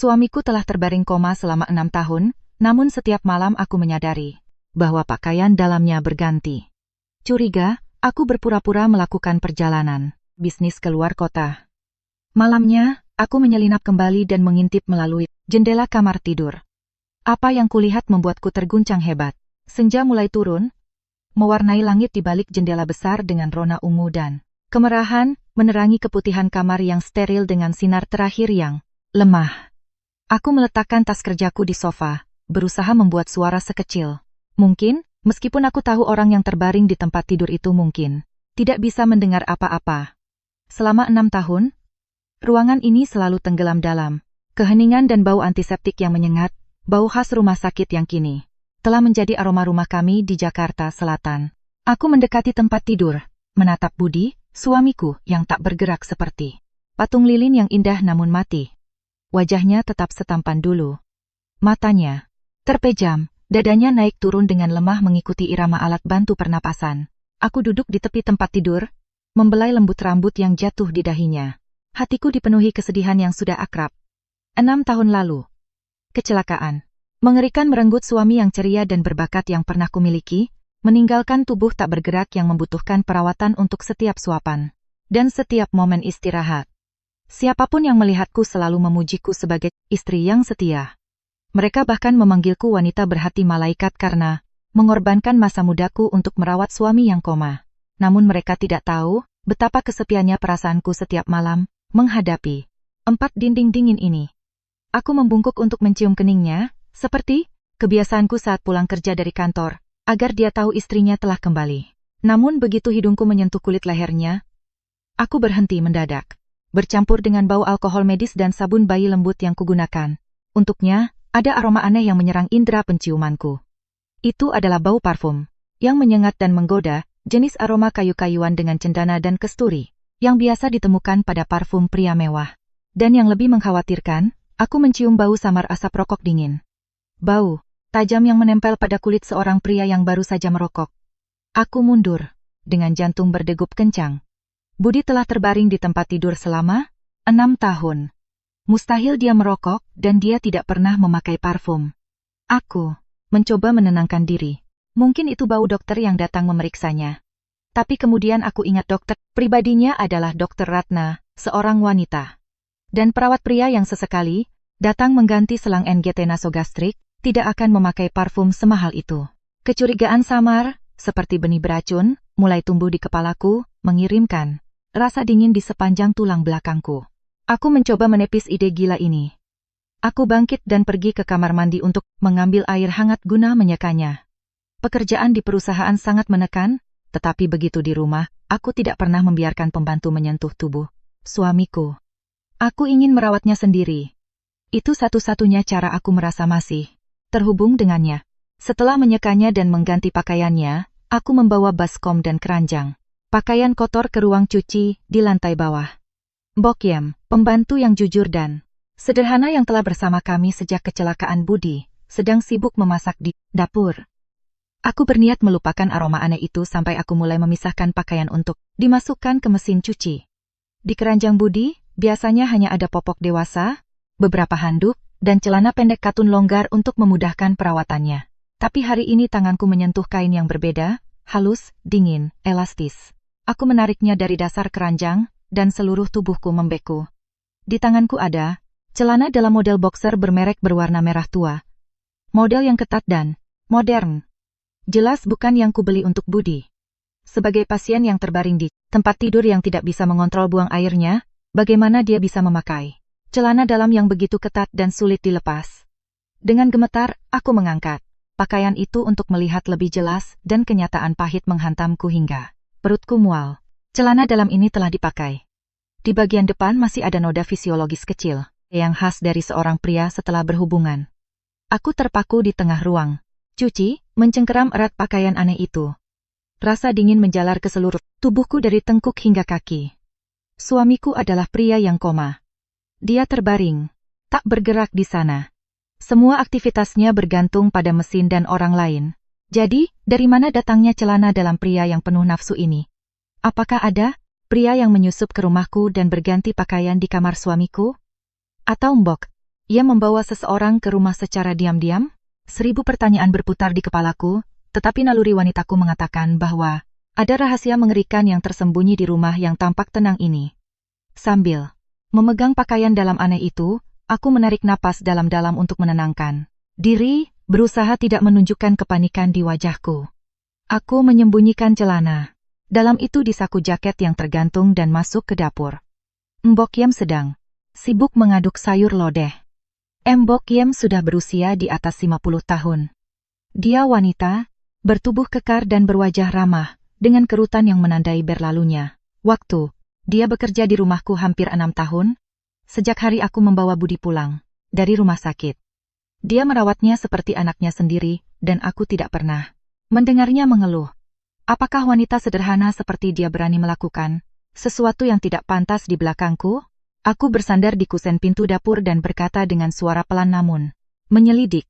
Suamiku telah terbaring koma selama 6 tahun, namun setiap malam aku menyadari bahwa pakaian dalamnya berganti. Curiga, aku berpura-pura melakukan perjalanan bisnis keluar kota. Malamnya, aku menyelinap kembali dan mengintip melalui jendela kamar tidur. Apa yang kulihat membuatku terguncang hebat. Senja mulai turun, mewarnai langit di balik jendela besar dengan rona ungu dan kemerahan, menerangi keputihan kamar yang steril dengan sinar terakhir yang lemah. Aku meletakkan tas kerjaku di sofa, berusaha membuat suara sekecil mungkin, meskipun aku tahu orang yang terbaring di tempat tidur itu mungkin tidak bisa mendengar apa-apa. Selama 6 tahun, ruangan ini selalu tenggelam dalam keheningan dan bau antiseptik yang menyengat, bau khas rumah sakit yang kini telah menjadi aroma rumah kami di Jakarta Selatan. Aku mendekati tempat tidur, menatap Budi, suamiku yang tak bergerak seperti patung lilin yang indah namun mati. Wajahnya tetap setampan dulu. Matanya terpejam, dadanya naik turun dengan lemah mengikuti irama alat bantu pernapasan. Aku duduk di tepi tempat tidur, membelai lembut rambut yang jatuh di dahinya. Hatiku dipenuhi kesedihan yang sudah akrab. 6 tahun lalu. Kecelakaan. Mengerikan merenggut suami yang ceria dan berbakat yang pernah kumiliki, meninggalkan tubuh tak bergerak yang membutuhkan perawatan untuk setiap suapan dan setiap momen istirahat. Siapapun yang melihatku selalu memujiku sebagai istri yang setia. Mereka bahkan memanggilku wanita berhati malaikat karena mengorbankan masa mudaku untuk merawat suami yang koma. Namun mereka tidak tahu betapa kesepiannya perasaanku setiap malam menghadapi 4 dinding dingin ini. Aku membungkuk untuk mencium keningnya, seperti kebiasaanku saat pulang kerja dari kantor, agar dia tahu istrinya telah kembali. Namun begitu hidungku menyentuh kulit lehernya, aku berhenti mendadak. Bercampur dengan bau alkohol medis dan sabun bayi lembut yang kugunakan. Untuknya, ada aroma aneh yang menyerang indera penciumanku. Itu adalah bau parfum yang menyengat dan menggoda, jenis aroma kayu-kayuan dengan cendana dan kesturi, yang biasa ditemukan pada parfum pria mewah. Dan yang lebih mengkhawatirkan, aku mencium bau samar asap rokok dingin. Bau tajam yang menempel pada kulit seorang pria yang baru saja merokok. Aku mundur, dengan jantung berdegup kencang. Budi telah terbaring di tempat tidur selama 6 tahun. Mustahil dia merokok, dan dia tidak pernah memakai parfum. Aku mencoba menenangkan diri. Mungkin itu bau dokter yang datang memeriksanya. Tapi kemudian aku ingat dokter pribadinya adalah Dr. Ratna, seorang wanita. Dan perawat pria yang sesekali datang mengganti selang NGT nasogastrik, tidak akan memakai parfum semahal itu. Kecurigaan samar, seperti benih beracun, mulai tumbuh di kepalaku, mengirimkan rasa dingin di sepanjang tulang belakangku. Aku mencoba menepis ide gila ini. Aku bangkit dan pergi ke kamar mandi untuk mengambil air hangat guna menyekanya. Pekerjaan di perusahaan sangat menekan, tetapi begitu di rumah, aku tidak pernah membiarkan pembantu menyentuh tubuh suamiku. Aku ingin merawatnya sendiri. Itu satu-satunya cara aku merasa masih terhubung dengannya. Setelah menyekanya dan mengganti pakaiannya, aku membawa baskom dan keranjang pakaian kotor ke ruang cuci di lantai bawah. Bokyem, pembantu yang jujur dan sederhana yang telah bersama kami sejak kecelakaan Budi, sedang sibuk memasak di dapur. Aku berniat melupakan aroma aneh itu sampai aku mulai memisahkan pakaian untuk dimasukkan ke mesin cuci. Di keranjang Budi, biasanya hanya ada popok dewasa, beberapa handuk, dan celana pendek katun longgar untuk memudahkan perawatannya. Tapi hari ini tanganku menyentuh kain yang berbeda, halus, dingin, elastis. Aku menariknya dari dasar keranjang, dan seluruh tubuhku membeku. Di tanganku ada celana dalam model boxer bermerek berwarna merah tua. Model yang ketat dan modern. Jelas bukan yang kubeli untuk Budi. Sebagai pasien yang terbaring di tempat tidur yang tidak bisa mengontrol buang airnya, bagaimana dia bisa memakai celana dalam yang begitu ketat dan sulit dilepas? Dengan gemetar, aku mengangkat pakaian itu untuk melihat lebih jelas dan kenyataan pahit menghantamku hingga perutku mual. Celana dalam ini telah dipakai. Di bagian depan masih ada noda fisiologis kecil, yang khas dari seorang pria setelah berhubungan. Aku terpaku di tengah ruang cuci, mencengkeram erat pakaian aneh itu. Rasa dingin menjalar ke seluruh tubuhku dari tengkuk hingga kaki. Suamiku adalah pria yang koma. Dia terbaring, tak bergerak di sana. Semua aktivitasnya bergantung pada mesin dan orang lain. Jadi, dari mana datangnya celana dalam pria yang penuh nafsu ini? Apakah ada pria yang menyusup ke rumahku dan berganti pakaian di kamar suamiku? Atau Mbok Ia membawa seseorang ke rumah secara diam-diam? 1000 pertanyaan berputar di kepalaku, tetapi naluri wanitaku mengatakan bahwa ada rahasia mengerikan yang tersembunyi di rumah yang tampak tenang ini. Sambil memegang pakaian dalam aneh itu, aku menarik napas dalam-dalam untuk menenangkan diri, berusaha tidak menunjukkan kepanikan di wajahku. Aku menyembunyikan celana dalam itu di saku jaket yang tergantung dan masuk ke dapur. Mbok Yem sedang sibuk mengaduk sayur lodeh. Mbok Yem sudah berusia di atas 50 tahun. Dia wanita, bertubuh kekar dan berwajah ramah, dengan kerutan yang menandai berlalunya waktu. Dia bekerja di rumahku hampir 6 tahun, sejak hari aku membawa Budi pulang dari rumah sakit. Dia merawatnya seperti anaknya sendiri, dan aku tidak pernah mendengarnya mengeluh. Apakah wanita sederhana seperti dia berani melakukan sesuatu yang tidak pantas di belakangku? Aku bersandar di kusen pintu dapur dan berkata dengan suara pelan namun menyelidik.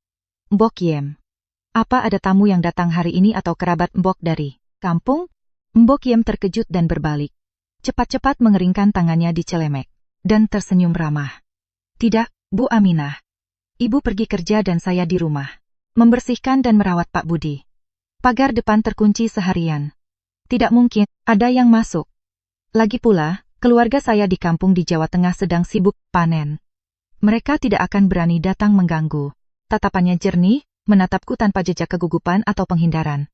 Mbok Yem, apa ada tamu yang datang hari ini atau kerabat Mbok dari kampung? Mbok Yem terkejut dan berbalik. Cepat-cepat mengeringkan tangannya di celemek, dan tersenyum ramah. Tidak, Bu Aminah. Ibu pergi kerja dan saya di rumah, membersihkan dan merawat Pak Budi. Pagar depan terkunci seharian. Tidak mungkin ada yang masuk. Lagi pula, keluarga saya di kampung di Jawa Tengah sedang sibuk panen. Mereka tidak akan berani datang mengganggu. Tatapannya jernih, menatapku tanpa jejak kegugupan atau penghindaran.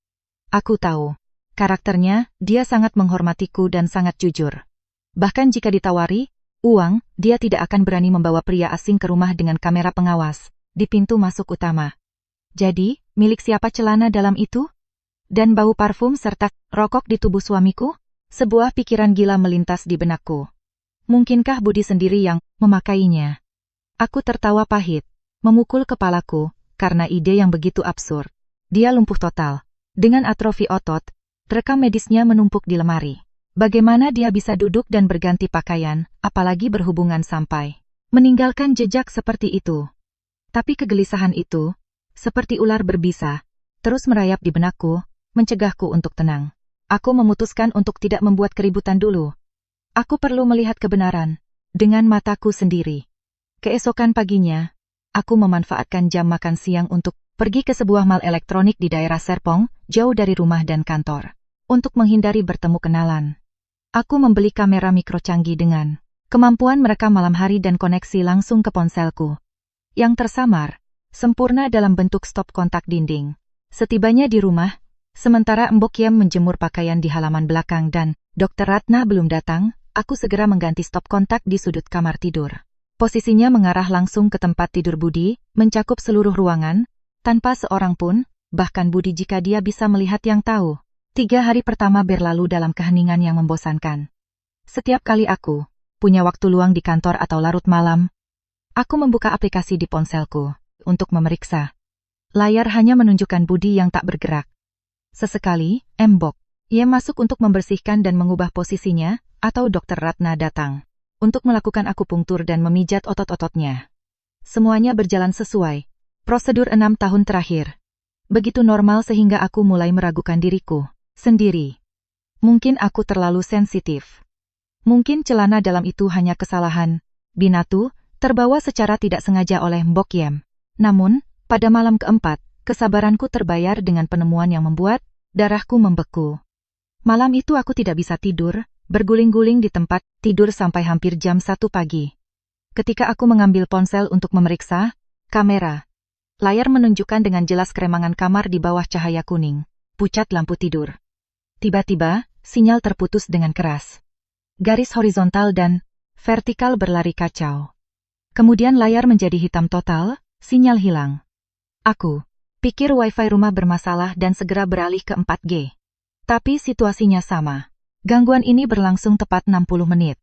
Aku tahu. Karakternya, dia sangat menghormatiku dan sangat jujur. Bahkan jika ditawari uang, dia tidak akan berani membawa pria asing ke rumah dengan kamera pengawas di pintu masuk utama. Jadi, milik siapa celana dalam itu? Dan bau parfum serta rokok di tubuh suamiku? Sebuah pikiran gila melintas di benakku. Mungkinkah Budi sendiri yang memakainya? Aku tertawa pahit, memukul kepalaku, karena ide yang begitu absurd. Dia lumpuh total, dengan atrofi otot. Rekam medisnya menumpuk di lemari. Bagaimana dia bisa duduk dan berganti pakaian, apalagi berhubungan sampai meninggalkan jejak seperti itu? Tapi kegelisahan itu, seperti ular berbisa, terus merayap di benakku, mencegahku untuk tenang. Aku memutuskan untuk tidak membuat keributan dulu. Aku perlu melihat kebenaran dengan mataku sendiri. Keesokan paginya, aku memanfaatkan jam makan siang untuk pergi ke sebuah mal elektronik di daerah Serpong, jauh dari rumah dan kantor. Untuk menghindari bertemu kenalan, aku membeli kamera mikro canggih dengan kemampuan merekam malam hari dan koneksi langsung ke ponselku. Yang tersamar, sempurna dalam bentuk stop kontak dinding. Setibanya di rumah, sementara Mbok Yem menjemur pakaian di halaman belakang dan Dr. Ratna belum datang, aku segera mengganti stop kontak di sudut kamar tidur. Posisinya mengarah langsung ke tempat tidur Budi, mencakup seluruh ruangan, tanpa seorang pun, bahkan Budi jika dia bisa melihat yang tahu. 3 hari pertama berlalu dalam keheningan yang membosankan. Setiap kali aku punya waktu luang di kantor atau larut malam, aku membuka aplikasi di ponselku untuk memeriksa. Layar hanya menunjukkan Budi yang tak bergerak. Sesekali, Mbok Yem masuk untuk membersihkan dan mengubah posisinya, atau Dr. Ratna datang untuk melakukan akupunktur dan memijat otot-ototnya. Semuanya berjalan sesuai prosedur 6 tahun terakhir. Begitu normal sehingga aku mulai meragukan diriku sendiri. Mungkin aku terlalu sensitif. Mungkin celana dalam itu hanya kesalahan binatu, terbawa secara tidak sengaja oleh Mbok Yem. Namun, pada malam keempat, kesabaranku terbayar dengan penemuan yang membuat darahku membeku. Malam itu aku tidak bisa tidur, berguling-guling di tempat tidur sampai hampir jam 1 pagi. Ketika aku mengambil ponsel untuk memeriksa kamera, layar menunjukkan dengan jelas keremangan kamar di bawah cahaya kuning, pucat lampu tidur. Tiba-tiba, sinyal terputus dengan keras. Garis horizontal dan vertikal berlari kacau. Kemudian layar menjadi hitam total, sinyal hilang. Aku pikir wifi rumah bermasalah dan segera beralih ke 4G. Tapi situasinya sama. Gangguan ini berlangsung tepat 60 menit.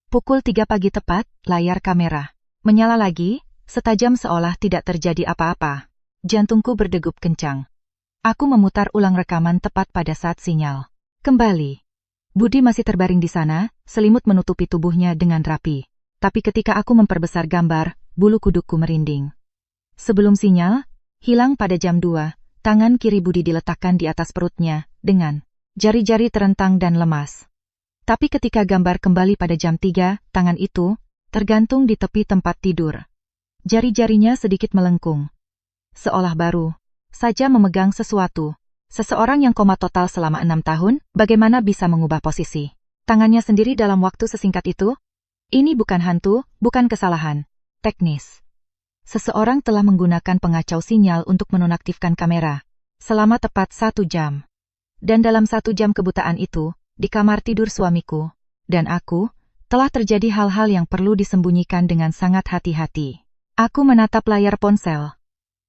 Pukul 3 pagi tepat, layar kamera menyala lagi, setajam seolah tidak terjadi apa-apa. Jantungku berdegup kencang. Aku memutar ulang rekaman tepat pada saat sinyal kembali. Budi masih terbaring di sana, selimut menutupi tubuhnya dengan rapi. Tapi ketika aku memperbesar gambar, bulu kudukku merinding. Sebelum sinyal hilang pada jam 2, tangan kiri Budi diletakkan di atas perutnya, dengan jari-jari terentang dan lemas. Tapi ketika gambar kembali pada jam 3, tangan itu tergantung di tepi tempat tidur. Jari-jarinya sedikit melengkung. Seolah baru saja memegang sesuatu. Seseorang yang koma total selama 6 tahun, bagaimana bisa mengubah posisi tangannya sendiri dalam waktu sesingkat itu? Ini bukan hantu, bukan kesalahan teknis. Seseorang telah menggunakan pengacau sinyal untuk menonaktifkan kamera selama tepat 1 jam. Dan dalam 1 jam kebutaan itu, di kamar tidur suamiku dan aku, telah terjadi hal-hal yang perlu disembunyikan dengan sangat hati-hati. Aku menatap layar ponsel.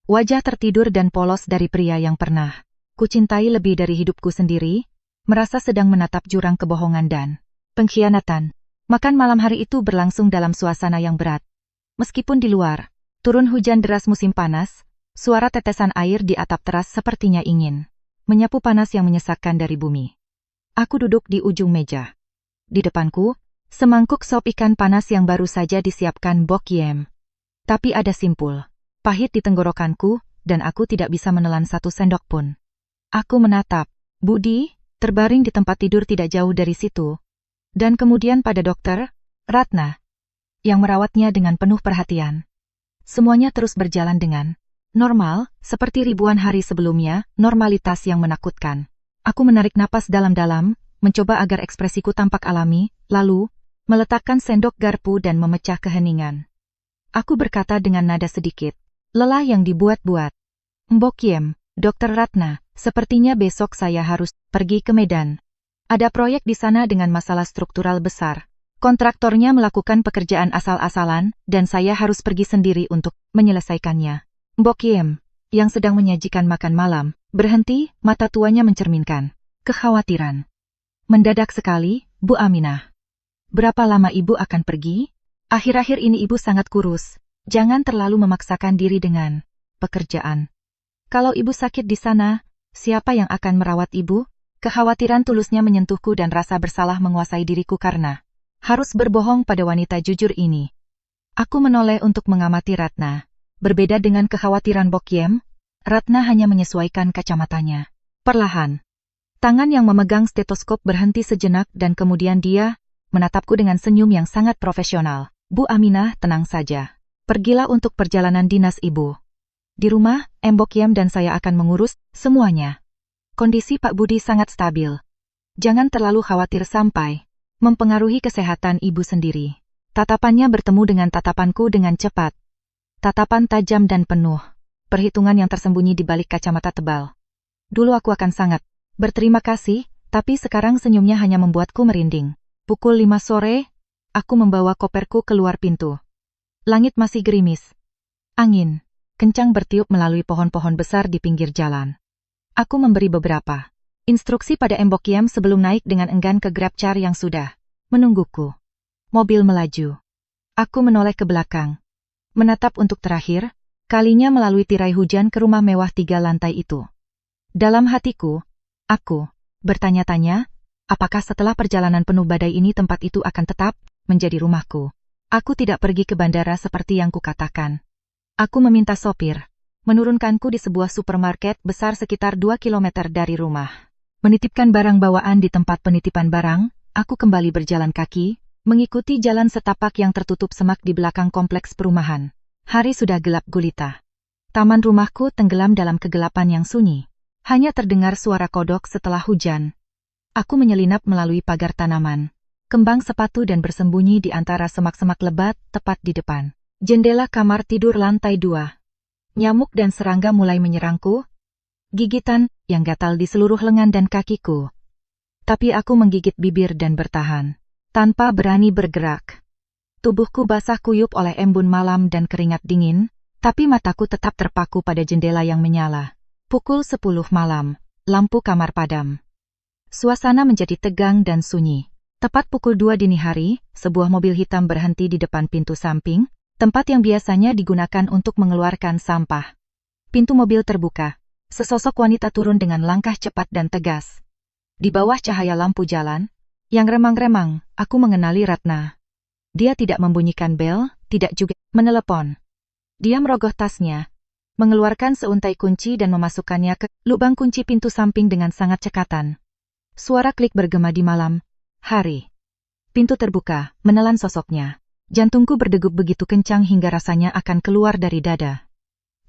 Wajah tertidur dan polos dari pria yang pernah kucintai lebih dari hidupku sendiri, merasa sedang menatap jurang kebohongan dan pengkhianatan. Makan malam hari itu berlangsung dalam suasana yang berat. Meskipun di luar turun hujan deras musim panas, suara tetesan air di atap teras sepertinya ingin menyapu panas yang menyesakkan dari bumi. Aku duduk di ujung meja. Di depanku, semangkuk sop ikan panas yang baru saja disiapkan Bok Yem. Tapi ada simpul pahit di tenggorokanku, dan aku tidak bisa menelan 1 sendok pun. Aku menatap Budi, terbaring di tempat tidur tidak jauh dari situ. Dan kemudian pada dokter Ratna, yang merawatnya dengan penuh perhatian. Semuanya terus berjalan dengan normal, seperti ribuan hari sebelumnya, normalitas yang menakutkan. Aku menarik napas dalam-dalam, mencoba agar ekspresiku tampak alami, lalu meletakkan sendok garpu dan memecah keheningan. Aku berkata dengan nada sedikit lelah yang dibuat-buat. Mbok Yem, Dokter Ratna, sepertinya besok saya harus pergi ke Medan. Ada proyek di sana dengan masalah struktural besar. Kontraktornya melakukan pekerjaan asal-asalan, dan saya harus pergi sendiri untuk menyelesaikannya. Mbok Yem, yang sedang menyajikan makan malam, berhenti, mata tuanya mencerminkan kekhawatiran. Mendadak sekali, Bu Aminah. Berapa lama ibu akan pergi? Akhir-akhir ini ibu sangat kurus. Jangan terlalu memaksakan diri dengan pekerjaan. Kalau ibu sakit di sana, siapa yang akan merawat ibu? Kekhawatiran tulusnya menyentuhku dan rasa bersalah menguasai diriku karena harus berbohong pada wanita jujur ini. Aku menoleh untuk mengamati Ratna. Berbeda dengan kekhawatiran Bok Yem, Ratna hanya menyesuaikan kacamatanya. Perlahan, tangan yang memegang stetoskop berhenti sejenak dan kemudian dia menatapku dengan senyum yang sangat profesional. Bu Aminah, tenang saja. Pergilah untuk perjalanan dinas ibu. Di rumah, Mbok Yem dan saya akan mengurus semuanya. Kondisi Pak Budi sangat stabil. Jangan terlalu khawatir sampai mempengaruhi kesehatan ibu sendiri. Tatapannya bertemu dengan tatapanku dengan cepat. Tatapan tajam dan penuh. Perhitungan yang tersembunyi di balik kacamata tebal. Dulu aku akan sangat berterima kasih, tapi sekarang senyumnya hanya membuatku merinding. Pukul 5 sore, aku membawa koperku keluar pintu. Langit masih gerimis. Angin kencang bertiup melalui pohon-pohon besar di pinggir jalan. Aku memberi beberapa instruksi pada Mbok Yem sebelum naik dengan enggan ke GrabCar yang sudah menungguku. Mobil melaju. Aku menoleh ke belakang. Menatap untuk terakhir kalinya melalui tirai hujan ke rumah mewah 3 lantai itu. Dalam hatiku, aku bertanya-tanya, apakah setelah perjalanan penuh badai ini tempat itu akan tetap menjadi rumahku? Aku tidak pergi ke bandara seperti yang kukatakan. Aku meminta sopir menurunkanku di sebuah supermarket besar sekitar 2 kilometer dari rumah. Menitipkan barang bawaan di tempat penitipan barang, aku kembali berjalan kaki, mengikuti jalan setapak yang tertutup semak di belakang kompleks perumahan. Hari sudah gelap gulita. Taman rumahku tenggelam dalam kegelapan yang sunyi. Hanya terdengar suara kodok setelah hujan. Aku menyelinap melalui pagar tanaman, kembang sepatu dan bersembunyi di antara semak-semak lebat tepat di depan jendela kamar tidur lantai 2. Nyamuk dan serangga mulai menyerangku. Gigitan yang gatal di seluruh lengan dan kakiku. Tapi aku menggigit bibir dan bertahan, tanpa berani bergerak. Tubuhku basah kuyup oleh embun malam dan keringat dingin, tapi mataku tetap terpaku pada jendela yang menyala. Pukul 10 malam, lampu kamar padam. Suasana menjadi tegang dan sunyi. Tepat pukul 2 dini hari, sebuah mobil hitam berhenti di depan pintu samping, tempat yang biasanya digunakan untuk mengeluarkan sampah. Pintu mobil terbuka. Sesosok wanita turun dengan langkah cepat dan tegas. Di bawah cahaya lampu jalan, yang remang-remang, aku mengenali Ratna. Dia tidak membunyikan bel, tidak juga menelepon. Dia merogoh tasnya, mengeluarkan seuntai kunci dan memasukkannya ke lubang kunci pintu samping dengan sangat cekatan. Suara klik bergema di malam hari. Pintu terbuka, menelan sosoknya. Jantungku berdegup begitu kencang hingga rasanya akan keluar dari dada.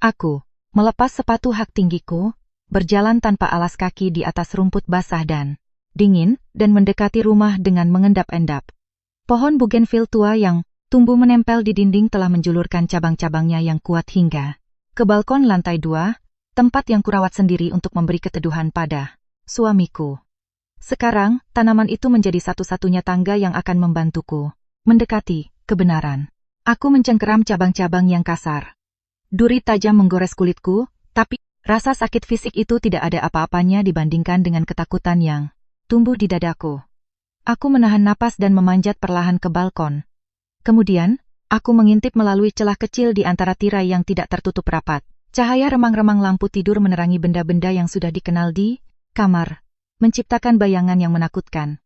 Aku melepas sepatu hak tinggiku, berjalan tanpa alas kaki di atas rumput basah dan dingin, dan mendekati rumah dengan mengendap-endap. Pohon bougainville tua yang tumbuh menempel di dinding telah menjulurkan cabang-cabangnya yang kuat hingga ke balkon lantai 2, tempat yang kurawat sendiri untuk memberi keteduhan pada suamiku. Sekarang, tanaman itu menjadi satu-satunya tangga yang akan membantuku mendekati kebenaran. Aku mencengkeram cabang-cabang yang kasar. Duri tajam menggores kulitku, tapi rasa sakit fisik itu tidak ada apa-apanya dibandingkan dengan ketakutan yang tumbuh di dadaku. Aku menahan napas dan memanjat perlahan ke balkon. Kemudian, aku mengintip melalui celah kecil di antara tirai yang tidak tertutup rapat. Cahaya remang-remang lampu tidur menerangi benda-benda yang sudah dikenal di kamar, menciptakan bayangan yang menakutkan.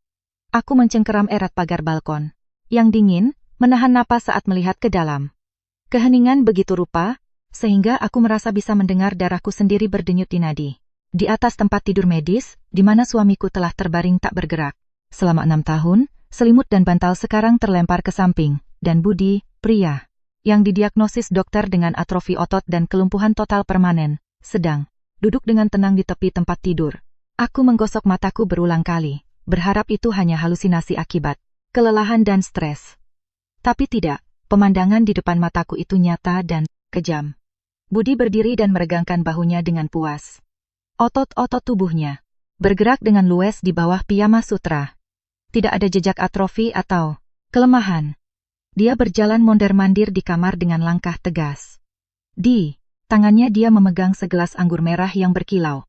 Aku mencengkeram erat pagar balkon, yang dingin, menahan napas saat melihat ke dalam. Keheningan begitu rupa, sehingga aku merasa bisa mendengar darahku sendiri berdenyut di nadi. Di atas tempat tidur medis, di mana suamiku telah terbaring tak bergerak. Selama 6 tahun, selimut dan bantal sekarang terlempar ke samping, dan Budi, pria yang didiagnosis dokter dengan atrofi otot dan kelumpuhan total permanen, sedang duduk dengan tenang di tepi tempat tidur. Aku menggosok mataku berulang kali, berharap itu hanya halusinasi akibat kelelahan dan stres. Tapi tidak, pemandangan di depan mataku itu nyata dan kejam. Budi berdiri dan meregangkan bahunya dengan puas. Otot-otot tubuhnya bergerak dengan luwes di bawah piyama sutra. Tidak ada jejak atrofi atau kelemahan. Dia berjalan mondar-mandir di kamar dengan langkah tegas. Di tangannya dia memegang segelas anggur merah yang berkilau.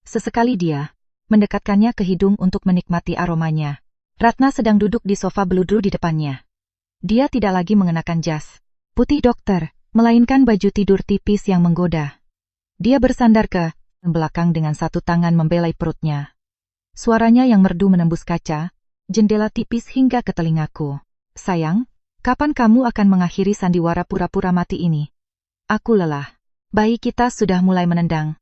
Sesekali dia mendekatkannya ke hidung untuk menikmati aromanya. Ratna sedang duduk di sofa beludru di depannya. Dia tidak lagi mengenakan jas putih dokter, melainkan baju tidur tipis yang menggoda. Dia bersandar ke belakang dengan satu tangan membelai perutnya. Suaranya yang merdu menembus kaca jendela tipis hingga ke telingaku. Sayang, kapan kamu akan mengakhiri sandiwara pura-pura mati ini? Aku lelah. Bayi kita sudah mulai menendang.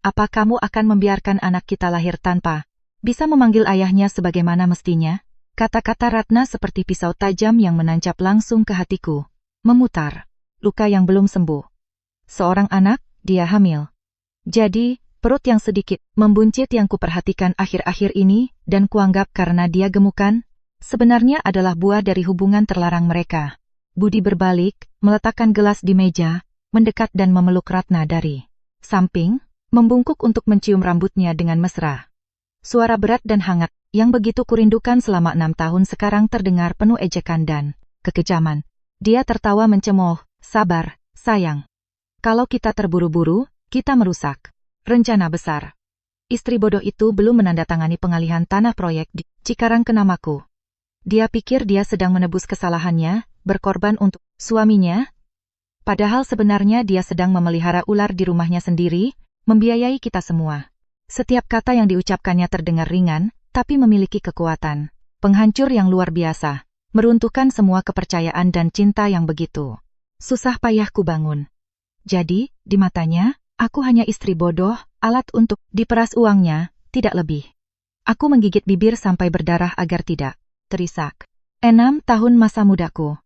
Apa kamu akan membiarkan anak kita lahir tanpa bisa memanggil ayahnya sebagaimana mestinya? Kata-kata Ratna seperti pisau tajam yang menancap langsung ke hatiku. Memutar luka yang belum sembuh. Seorang anak, dia hamil. Jadi, perut yang sedikit membuncit yang kuperhatikan akhir-akhir ini, dan kuanggap karena dia gemukan, sebenarnya adalah buah dari hubungan terlarang mereka. Budi berbalik, meletakkan gelas di meja, mendekat dan memeluk Ratna dari samping, membungkuk untuk mencium rambutnya dengan mesra. Suara berat dan hangat, yang begitu kurindukan selama 6 tahun sekarang terdengar penuh ejekan dan kekejaman. Dia tertawa mencemooh, sabar, sayang. Kalau kita terburu-buru, kita merusak rencana besar. Istri bodoh itu belum menandatangani pengalihan tanah proyek di Cikarang ke namaku. Dia pikir dia sedang menebus kesalahannya, berkorban untuk suaminya. Padahal sebenarnya dia sedang memelihara ular di rumahnya sendiri, membiayai kita semua. Setiap kata yang diucapkannya terdengar ringan, tapi memiliki kekuatan penghancur yang luar biasa, meruntuhkan semua kepercayaan dan cinta yang begitu susah payah ku bangun. Jadi, di matanya, aku hanya istri bodoh, alat untuk diperas uangnya, tidak lebih. Aku menggigit bibir sampai berdarah agar tidak terisak. 6 tahun masa mudaku.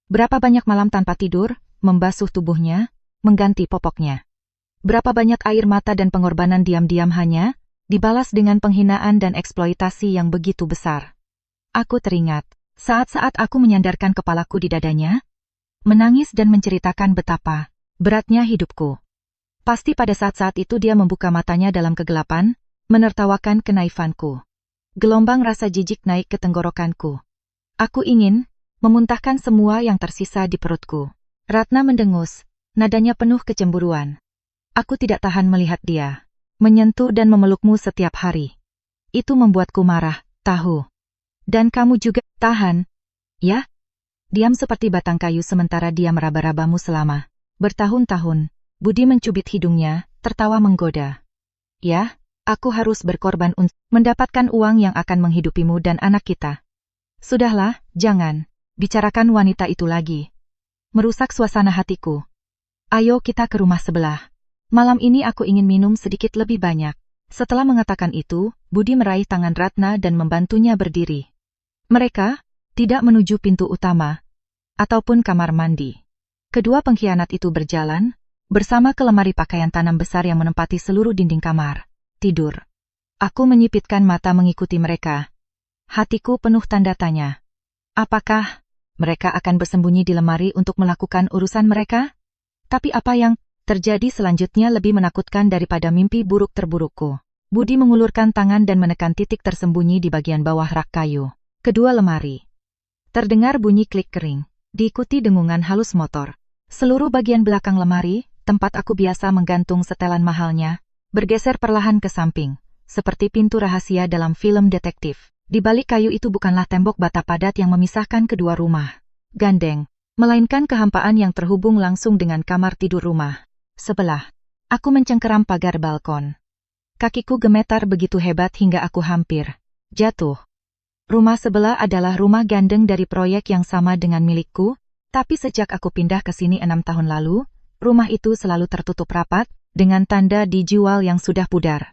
Berapa banyak malam tanpa tidur, membasuh tubuhnya, mengganti popoknya. Berapa banyak air mata dan pengorbanan diam-diam hanya dibalas dengan penghinaan dan eksploitasi yang begitu besar. Aku teringat, saat-saat aku menyandarkan kepalaku di dadanya, menangis dan menceritakan betapa beratnya hidupku. Pasti pada saat-saat itu dia membuka matanya dalam kegelapan, menertawakan kenaifanku. Gelombang rasa jijik naik ke tenggorokanku. Aku ingin memuntahkan semua yang tersisa di perutku. Ratna mendengus, nadanya penuh kecemburuan. Aku tidak tahan melihat dia menyentuh dan memelukmu setiap hari. Itu membuatku marah, tahu. Dan kamu juga tahan, ya? Diam seperti batang kayu sementara dia meraba-rabamu selama bertahun-tahun. Budi mencubit hidungnya, tertawa menggoda. Ya, aku harus berkorban untuk mendapatkan uang yang akan menghidupimu dan anak kita. Sudahlah, jangan bicarakan wanita itu lagi. Merusak suasana hatiku. Ayo kita ke rumah sebelah. Malam ini aku ingin minum sedikit lebih banyak. Setelah mengatakan itu, Budi meraih tangan Ratna dan membantunya berdiri. Mereka tidak menuju pintu utama. ataupun kamar mandi. Kedua pengkhianat itu berjalan, bersama ke lemari pakaian tanam besar yang menempati seluruh dinding kamar tidur. Aku menyipitkan mata mengikuti mereka. Hatiku penuh tanda tanya. Apakah mereka akan bersembunyi di lemari untuk melakukan urusan mereka? Tapi apa yang terjadi selanjutnya lebih menakutkan daripada mimpi buruk terburukku. Budi mengulurkan tangan dan menekan titik tersembunyi di bagian bawah rak kayu kedua lemari. Terdengar bunyi klik kering, diikuti dengungan halus motor. Seluruh bagian belakang lemari, tempat aku biasa menggantung setelan mahalnya, bergeser perlahan ke samping, seperti pintu rahasia dalam film detektif. Di balik kayu itu bukanlah tembok bata padat yang memisahkan kedua rumah gandeng, melainkan kehampaan yang terhubung langsung dengan kamar tidur rumah sebelah. Aku mencengkeram pagar balkon. Kakiku gemetar begitu hebat hingga aku hampir jatuh. Rumah sebelah adalah rumah gandeng dari proyek yang sama dengan milikku, tapi sejak aku pindah ke sini 6 tahun lalu, rumah itu selalu tertutup rapat, dengan tanda dijual yang sudah pudar.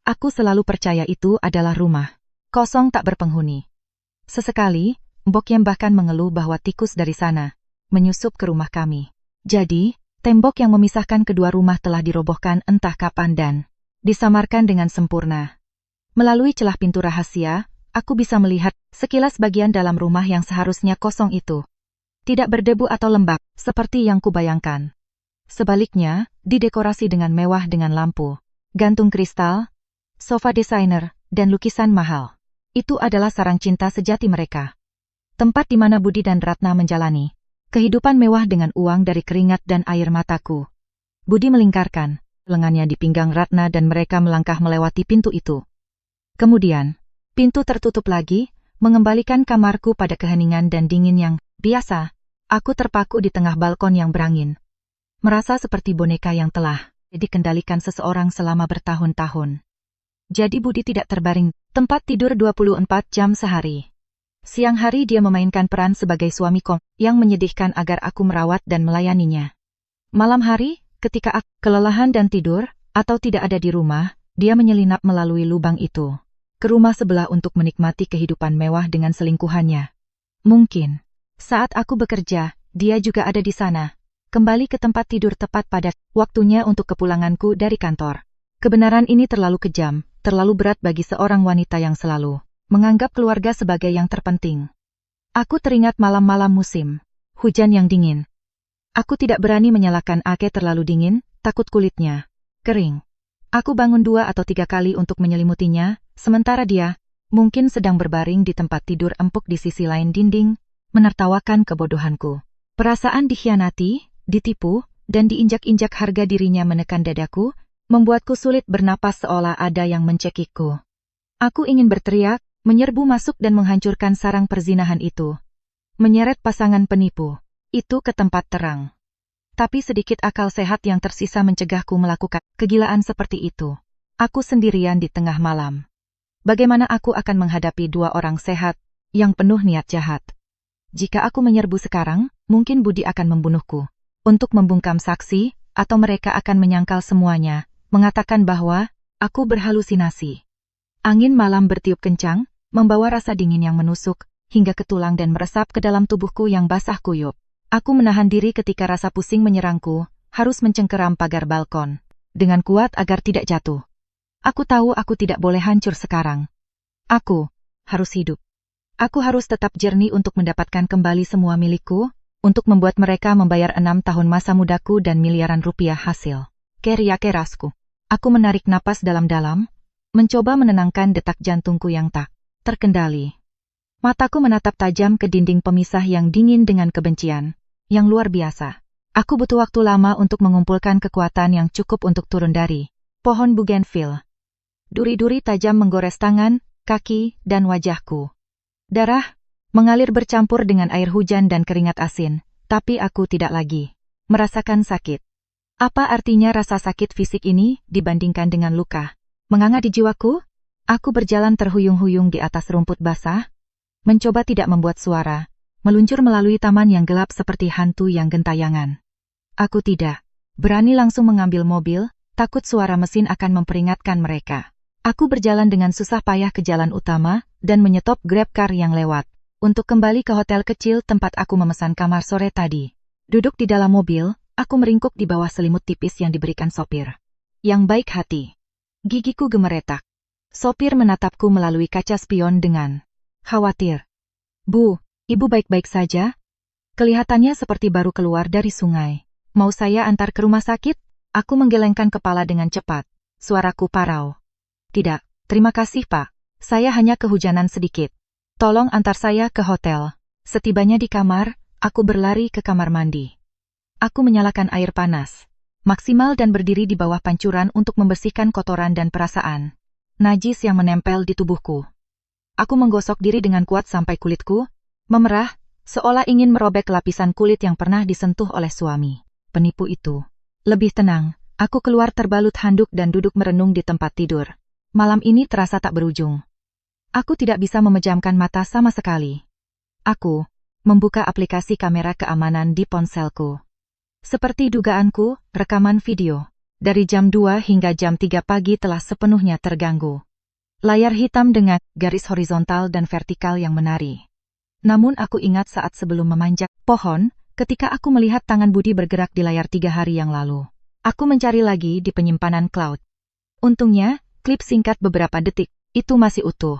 Aku selalu percaya itu adalah rumah kosong tak berpenghuni. Sesekali, Mbok Yem bahkan mengeluh bahwa tikus dari sana menyusup ke rumah kami. Jadi, tembok yang memisahkan kedua rumah telah dirobohkan entah kapan dan disamarkan dengan sempurna. Melalui celah pintu rahasia, aku bisa melihat sekilas bagian dalam rumah yang seharusnya kosong itu. Tidak berdebu atau lembab, seperti yang kubayangkan. Sebaliknya, didekorasi dengan mewah dengan lampu, gantung kristal, sofa desainer, dan lukisan mahal. Itu adalah sarang cinta sejati mereka. Tempat di mana Budi dan Ratna menjalani kehidupan mewah dengan uang dari keringat dan air mataku. Budi melingkarkan lengannya di pinggang Ratna dan mereka melangkah melewati pintu itu. Kemudian, pintu tertutup lagi, mengembalikan kamarku pada keheningan dan dingin yang biasa. Aku terpaku di tengah balkon yang berangin. Merasa seperti boneka yang telah dikendalikan seseorang selama bertahun-tahun. Jadi Budi tidak terbaring tempat tidur 24 jam sehari. Siang hari dia memainkan peran sebagai suami yang menyedihkan agar aku merawat dan melayaninya. Malam hari, ketika aku kelelahan dan tidur, atau tidak ada di rumah, dia menyelinap melalui lubang itu ke rumah sebelah untuk menikmati kehidupan mewah dengan selingkuhannya. Mungkin, saat aku bekerja, dia juga ada di sana, kembali ke tempat tidur tepat pada waktunya untuk kepulanganku dari kantor. Kebenaran ini terlalu kejam, terlalu berat bagi seorang wanita yang selalu menganggap keluarga sebagai yang terpenting. Aku teringat malam-malam musim hujan yang dingin. Aku tidak berani menyalakan AC terlalu dingin, takut kulitnya kering. Aku bangun 2 atau 3 kali untuk menyelimutinya, sementara dia mungkin sedang berbaring di tempat tidur empuk di sisi lain dinding, menertawakan kebodohanku. Perasaan dikhianati, ditipu, dan diinjak-injak harga dirinya menekan dadaku, membuatku sulit bernapas seolah ada yang mencekikku. Aku ingin berteriak, menyerbu masuk dan menghancurkan sarang perzinahan itu. Menyeret pasangan penipu itu ke tempat terang. Tapi sedikit akal sehat yang tersisa mencegahku melakukan kegilaan seperti itu. Aku sendirian di tengah malam. Bagaimana aku akan menghadapi 2 orang sehat, yang penuh niat jahat? Jika aku menyerbu sekarang, mungkin Budi akan membunuhku. Untuk membungkam saksi, atau mereka akan menyangkal semuanya, mengatakan bahwa aku berhalusinasi. Angin malam bertiup kencang, membawa rasa dingin yang menusuk, hingga ke tulang dan meresap ke dalam tubuhku yang basah kuyup. Aku menahan diri ketika rasa pusing menyerangku, harus mencengkeram pagar balkon dengan kuat agar tidak jatuh. Aku tahu aku tidak boleh hancur sekarang. Aku harus hidup. Aku harus tetap jernih untuk mendapatkan kembali semua milikku, untuk membuat mereka membayar 6 tahun masa mudaku dan miliaran rupiah hasil karya kerasku. Aku menarik napas dalam-dalam, mencoba menenangkan detak jantungku yang tak terkendali. Mataku menatap tajam ke dinding pemisah yang dingin dengan kebencian yang luar biasa. Aku butuh waktu lama untuk mengumpulkan kekuatan yang cukup untuk turun dari pohon bougainville. Duri-duri tajam menggores tangan, kaki, dan wajahku. Darah mengalir bercampur dengan air hujan dan keringat asin, tapi aku tidak lagi merasakan sakit. Apa artinya rasa sakit fisik ini dibandingkan dengan luka menganga di jiwaku? Aku berjalan terhuyung-huyung di atas rumput basah, mencoba tidak membuat suara, meluncur melalui taman yang gelap seperti hantu yang gentayangan. Aku tidak berani langsung mengambil mobil, takut suara mesin akan memperingatkan mereka. Aku berjalan dengan susah payah ke jalan utama, dan menyetop Grab car yang lewat untuk kembali ke hotel kecil tempat aku memesan kamar sore tadi. Duduk di dalam mobil, aku meringkuk di bawah selimut tipis yang diberikan sopir. Yang baik hati. Gigiku gemeretak. Sopir menatapku melalui kaca spion dengan khawatir. Bu, ibu baik-baik saja? Kelihatannya seperti baru keluar dari sungai. Mau saya antar ke rumah sakit? Aku menggelengkan kepala dengan cepat. Suaraku parau. Tidak, terima kasih Pak. Saya hanya kehujanan sedikit. Tolong antar saya ke hotel. Setibanya di kamar, aku berlari ke kamar mandi. Aku menyalakan air panas maksimal dan berdiri di bawah pancuran untuk membersihkan kotoran dan perasaan najis yang menempel di tubuhku. Aku menggosok diri dengan kuat sampai kulitku memerah, seolah ingin merobek lapisan kulit yang pernah disentuh oleh suami penipu itu. Lebih tenang, aku keluar terbalut handuk dan duduk merenung di tempat tidur. Malam ini terasa tak berujung. Aku tidak bisa memejamkan mata sama sekali. Aku membuka aplikasi kamera keamanan di ponselku. Seperti dugaanku, rekaman video dari jam 2 hingga jam 3 pagi telah sepenuhnya terganggu. Layar hitam dengan garis horizontal dan vertikal yang menari. Namun aku ingat saat sebelum memanjat pohon, ketika aku melihat tangan Budi bergerak di layar 3 hari yang lalu. Aku mencari lagi di penyimpanan cloud. Untungnya, klip singkat beberapa detik, itu masih utuh.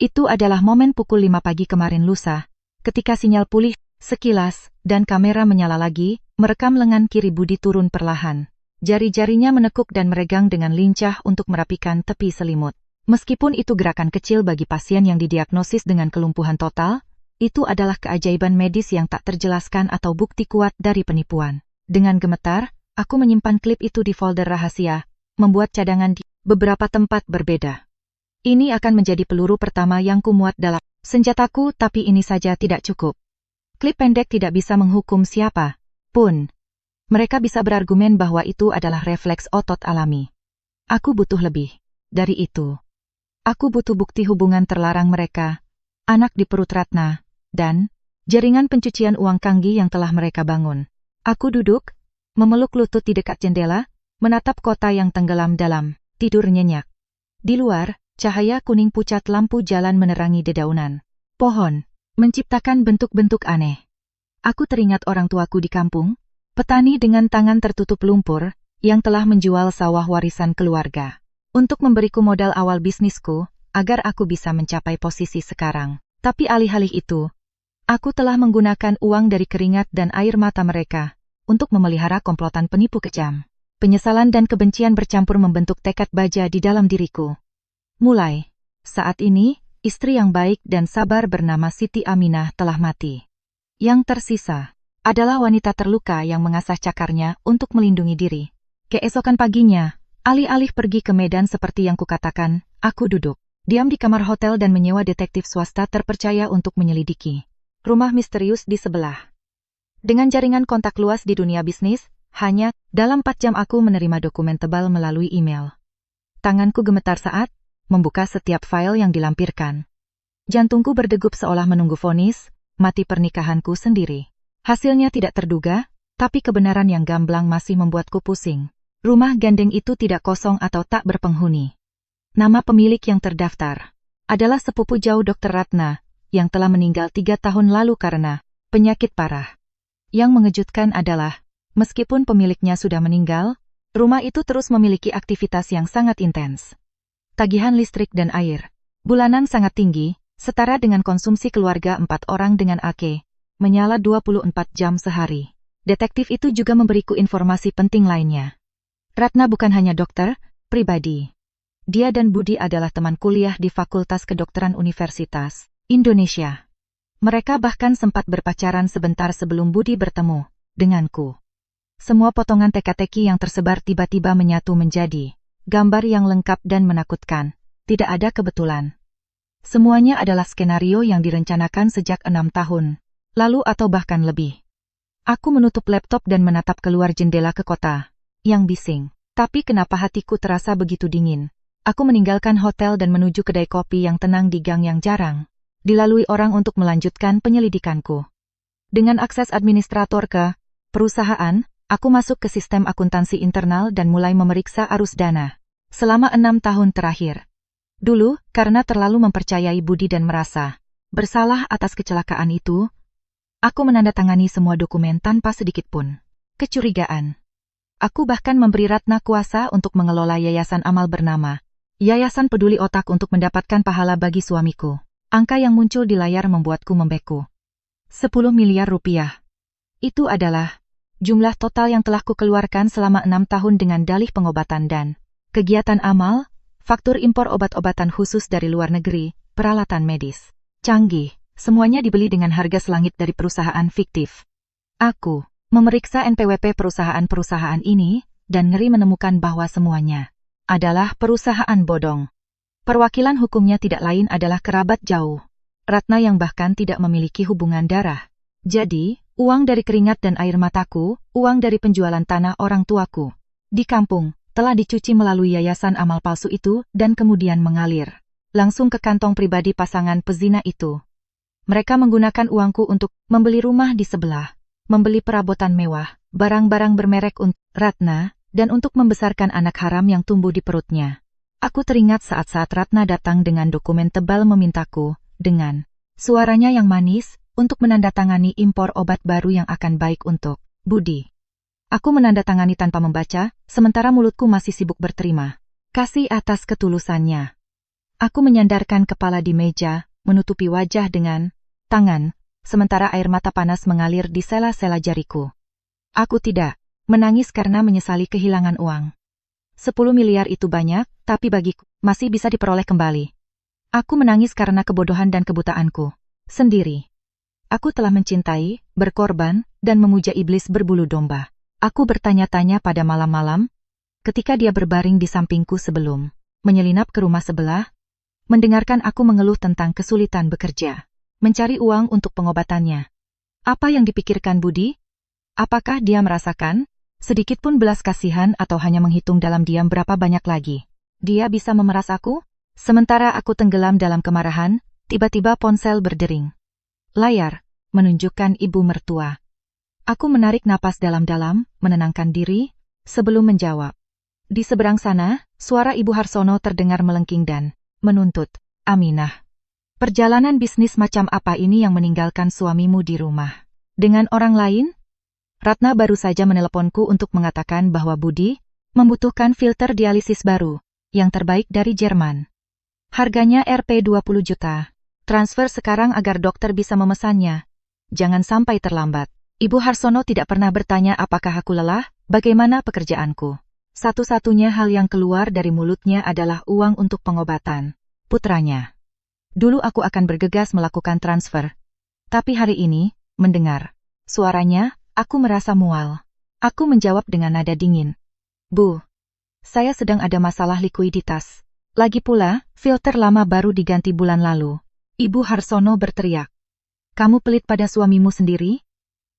Itu adalah momen pukul 5 pagi kemarin lusa, ketika sinyal pulih sekilas, dan kamera menyala lagi, merekam lengan kiri Budi turun perlahan. Jari-jarinya menekuk dan meregang dengan lincah untuk merapikan tepi selimut. Meskipun itu gerakan kecil bagi pasien yang didiagnosis dengan kelumpuhan total, itu adalah keajaiban medis yang tak terjelaskan atau bukti kuat dari penipuan. Dengan gemetar, aku menyimpan klip itu di folder rahasia, membuat cadangan di beberapa tempat berbeda. Ini akan menjadi peluru pertama yang kumuat dalam senjataku, tapi ini saja tidak cukup. Klip pendek tidak bisa menghukum siapa pun. Mereka bisa berargumen bahwa itu adalah refleks otot alami. Aku butuh lebih dari itu. Aku butuh bukti hubungan terlarang mereka, anak di perut Ratna, dan jaringan pencucian uang Kanggi yang telah mereka bangun. Aku duduk, memeluk lutut di dekat jendela, menatap kota yang tenggelam dalam tidur nyenyak. Di luar, cahaya kuning pucat lampu jalan menerangi dedaunan pohon, menciptakan bentuk-bentuk aneh. Aku teringat orang tuaku di kampung, petani dengan tangan tertutup lumpur, yang telah menjual sawah warisan keluarga. Untuk memberiku modal awal bisnisku, agar aku bisa mencapai posisi sekarang. Tapi alih-alih itu, aku telah menggunakan uang dari keringat dan air mata mereka, untuk memelihara komplotan penipu kejam. Penyesalan dan kebencian bercampur membentuk tekad baja di dalam diriku. Mulai saat ini, istri yang baik dan sabar bernama Siti Aminah telah mati. Yang tersisa adalah wanita terluka yang mengasah cakarnya untuk melindungi diri. Keesokan paginya, alih-alih pergi ke medan seperti yang kukatakan, aku duduk diam di kamar hotel dan menyewa detektif swasta terpercaya untuk menyelidiki rumah misterius di sebelah. Dengan jaringan kontak luas di dunia bisnis, hanya dalam 4 jam aku menerima dokumen tebal melalui email. Tanganku gemetar saat membuka setiap file yang dilampirkan. Jantungku berdegup seolah menunggu vonis mati pernikahanku sendiri. Hasilnya tidak terduga, tapi kebenaran yang gamblang masih membuatku pusing. Rumah gandeng itu tidak kosong atau tak berpenghuni. Nama pemilik yang terdaftar adalah sepupu jauh Dr. Ratna, yang telah meninggal 3 tahun lalu karena penyakit parah. Yang mengejutkan adalah, meskipun pemiliknya sudah meninggal, rumah itu terus memiliki aktivitas yang sangat intens. Tagihan listrik dan air bulanan sangat tinggi, setara dengan konsumsi keluarga 4 orang dengan AC, menyala 24 jam sehari. Detektif itu juga memberiku informasi penting lainnya. Ratna bukan hanya dokter pribadi. Dia dan Budi adalah teman kuliah di Fakultas Kedokteran Universitas Indonesia. Mereka bahkan sempat berpacaran sebentar sebelum Budi bertemu denganku. Semua potongan teka-teki yang tersebar tiba-tiba menyatu menjadi gambar yang lengkap dan menakutkan. Tidak ada kebetulan. Semuanya adalah skenario yang direncanakan sejak 6 tahun lalu atau bahkan lebih. Aku menutup laptop dan menatap keluar jendela ke kota yang bising. Tapi kenapa hatiku terasa begitu dingin? Aku meninggalkan hotel dan menuju kedai kopi yang tenang di gang yang jarang dilalui orang untuk melanjutkan penyelidikanku. Dengan akses administrator ke perusahaan, aku masuk ke sistem akuntansi internal dan mulai memeriksa arus dana selama 6 tahun terakhir. Dulu, karena terlalu mempercayai Budi dan merasa bersalah atas kecelakaan itu. Aku menandatangani semua dokumen tanpa sedikit pun kecurigaan. Aku bahkan memberi Ratna kuasa untuk mengelola yayasan amal bernama Yayasan Peduli Otak untuk mendapatkan pahala bagi suamiku. Angka yang muncul di layar membuatku membeku. 10 miliar rupiah. Itu adalah jumlah total yang telah kukeluarkan selama 6 tahun dengan dalih pengobatan dan kegiatan amal, faktur impor obat-obatan khusus dari luar negeri, peralatan medis canggih. Semuanya dibeli dengan harga selangit dari perusahaan fiktif. Aku memeriksa NPWP perusahaan-perusahaan ini dan ngeri menemukan bahwa semuanya adalah perusahaan bodong. Perwakilan hukumnya tidak lain adalah kerabat jauh Ratna yang bahkan tidak memiliki hubungan darah. Jadi, uang dari keringat dan air mataku, uang dari penjualan tanah orang tuaku di kampung, telah dicuci melalui yayasan amal palsu itu dan kemudian mengalir langsung ke kantong pribadi pasangan pezina itu. Mereka menggunakan uangku untuk membeli rumah di sebelah, membeli perabotan mewah, barang-barang bermerek untuk Ratna, dan untuk membesarkan anak haram yang tumbuh di perutnya. Aku teringat saat-saat Ratna datang dengan dokumen tebal memintaku, dengan suaranya yang manis, untuk menandatangani impor obat baru yang akan baik untuk Budi. Aku menandatangani tanpa membaca, sementara mulutku masih sibuk berterima kasih atas ketulusannya. Aku menyandarkan kepala di meja, menutupi wajah dengan tangan, sementara air mata panas mengalir di sela-sela jariku. Aku tidak menangis karena menyesali kehilangan uang. 10 miliar itu banyak, tapi bagiku masih bisa diperoleh kembali. Aku menangis karena kebodohan dan kebutaanku sendiri. Aku telah mencintai, berkorban, dan memuja iblis berbulu domba. Aku bertanya-tanya pada malam-malam, ketika dia berbaring di sampingku sebelum menyelinap ke rumah sebelah, mendengarkan aku mengeluh tentang kesulitan bekerja, mencari uang untuk pengobatannya. Apa yang dipikirkan Budi? Apakah dia merasakan sedikit pun belas kasihan atau hanya menghitung dalam diam berapa banyak lagi dia bisa memeras aku? Sementara aku tenggelam dalam kemarahan, tiba-tiba ponsel berdering. Layar menunjukkan ibu mertua. Aku menarik napas dalam-dalam, menenangkan diri, sebelum menjawab. Di seberang sana, suara Ibu Harsono terdengar melengking dan menuntut, Aminah. Perjalanan bisnis macam apa ini yang meninggalkan suamimu di rumah? Dengan orang lain? Ratna baru saja meneleponku untuk mengatakan bahwa Budi membutuhkan filter dialisis baru, yang terbaik dari Jerman. Harganya Rp 20 juta. Transfer sekarang agar dokter bisa memesannya. Jangan sampai terlambat. Ibu Harsono tidak pernah bertanya apakah aku lelah, bagaimana pekerjaanku. Satu-satunya hal yang keluar dari mulutnya adalah uang untuk pengobatan putranya. Dulu aku akan bergegas melakukan transfer. Tapi hari ini, mendengar suaranya, aku merasa mual. Aku menjawab dengan nada dingin. Bu, saya sedang ada masalah likuiditas. Lagi pula, filter lama baru diganti bulan lalu. Ibu Harsono berteriak. Kamu pelit pada suamimu sendiri?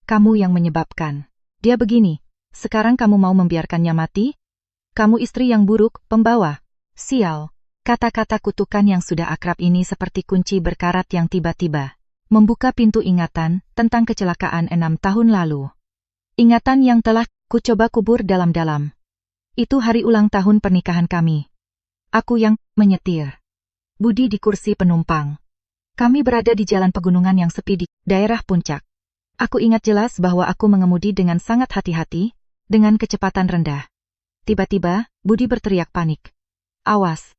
Kamu yang menyebabkan dia begini. Sekarang kamu mau membiarkannya mati? Kamu istri yang buruk, pembawa sial. Kata-kata kutukan yang sudah akrab ini seperti kunci berkarat yang tiba-tiba membuka pintu ingatan tentang kecelakaan 6 tahun lalu. Ingatan yang telah ku coba kubur dalam-dalam. Itu hari ulang tahun pernikahan kami. Aku yang menyetir. Budi di kursi penumpang. Kami berada di jalan pegunungan yang sepi di daerah puncak. Aku ingat jelas bahwa aku mengemudi dengan sangat hati-hati, dengan kecepatan rendah. Tiba-tiba, Budi berteriak panik. Awas.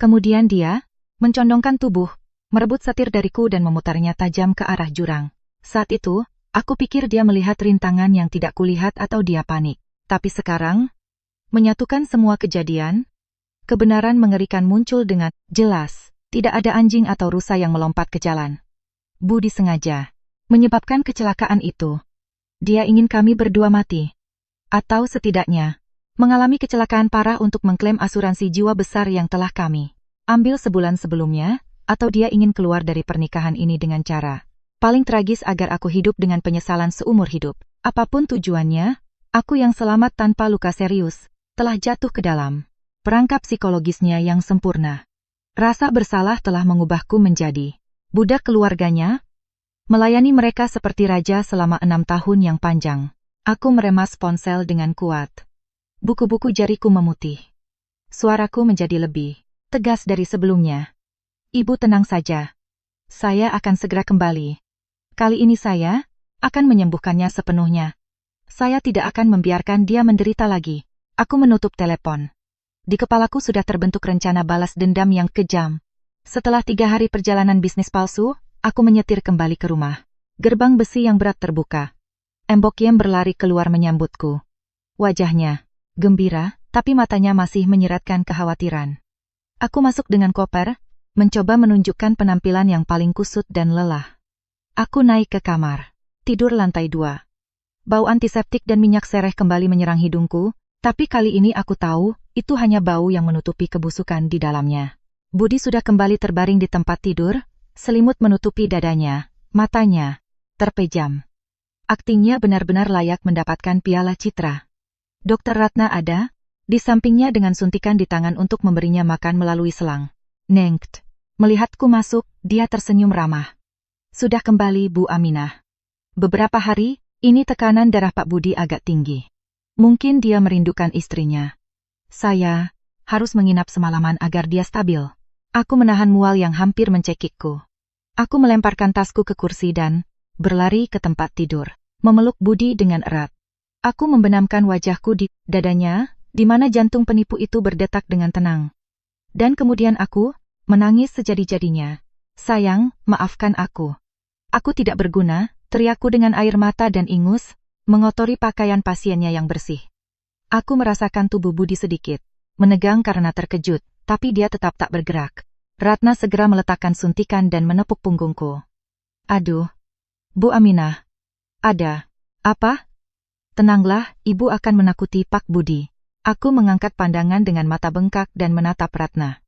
Kemudian dia mencondongkan tubuh, merebut setir dariku dan memutarnya tajam ke arah jurang. Saat itu, aku pikir dia melihat rintangan yang tidak kulihat atau dia panik. Tapi sekarang, menyatukan semua kejadian, kebenaran mengerikan muncul dengan jelas. Tidak ada anjing atau rusa yang melompat ke jalan. Budi sengaja menyebabkan kecelakaan itu. Dia ingin kami berdua mati. Atau setidaknya, mengalami kecelakaan parah untuk mengklaim asuransi jiwa besar yang telah kami ambil sebulan sebelumnya, atau dia ingin keluar dari pernikahan ini dengan cara paling tragis agar aku hidup dengan penyesalan seumur hidup. Apapun tujuannya, aku yang selamat tanpa luka serius, telah jatuh ke dalam perangkap psikologisnya yang sempurna. Rasa bersalah telah mengubahku menjadi budak keluarganya, melayani mereka seperti raja selama 6 tahun yang panjang. Aku meremas ponsel dengan kuat. Buku-buku jariku memutih. Suaraku menjadi lebih tegas dari sebelumnya. Ibu tenang saja. Saya akan segera kembali. Kali ini saya akan menyembuhkannya sepenuhnya. Saya tidak akan membiarkan dia menderita lagi. Aku menutup telepon. Di kepalaku sudah terbentuk rencana balas dendam yang kejam. Setelah 3 hari perjalanan bisnis palsu, aku menyetir kembali ke rumah. Gerbang besi yang berat terbuka. Mbok Yem berlari keluar menyambutku. Wajahnya gembira, tapi matanya masih menyiratkan kekhawatiran. Aku masuk dengan koper, mencoba menunjukkan penampilan yang paling kusut dan lelah. Aku naik ke kamar, tidur lantai 2. Bau antiseptik dan minyak sereh kembali menyerang hidungku, tapi kali ini aku tahu, itu hanya bau yang menutupi kebusukan di dalamnya. Budi sudah kembali terbaring di tempat tidur, selimut menutupi dadanya, matanya terpejam. Aktingnya benar-benar layak mendapatkan piala citra. Dokter Ratna ada di sampingnya dengan suntikan di tangan untuk memberinya makan melalui selang. Nengkt. Melihatku masuk, dia tersenyum ramah. Sudah kembali, Bu Aminah. Beberapa hari, ini tekanan darah Pak Budi agak tinggi. Mungkin dia merindukan istrinya. Saya harus menginap semalaman agar dia stabil. Aku menahan mual yang hampir mencekikku. Aku melemparkan tasku ke kursi dan berlari ke tempat tidur, memeluk Budi dengan erat. Aku membenamkan wajahku di dadanya, di mana jantung penipu itu berdetak dengan tenang. Dan kemudian aku menangis sejadi-jadinya. Sayang, maafkan aku. Aku tidak berguna, teriakku dengan air mata dan ingus, mengotori pakaian pasiennya yang bersih. Aku merasakan tubuh Budi sedikit menegang karena terkejut, tapi dia tetap tak bergerak. Ratna segera meletakkan suntikan dan menepuk punggungku. Aduh, Bu Aminah. Ada apa? Tenanglah, Ibu akan menakuti Pak Budi. Aku mengangkat pandangan dengan mata bengkak dan menatap Ratna.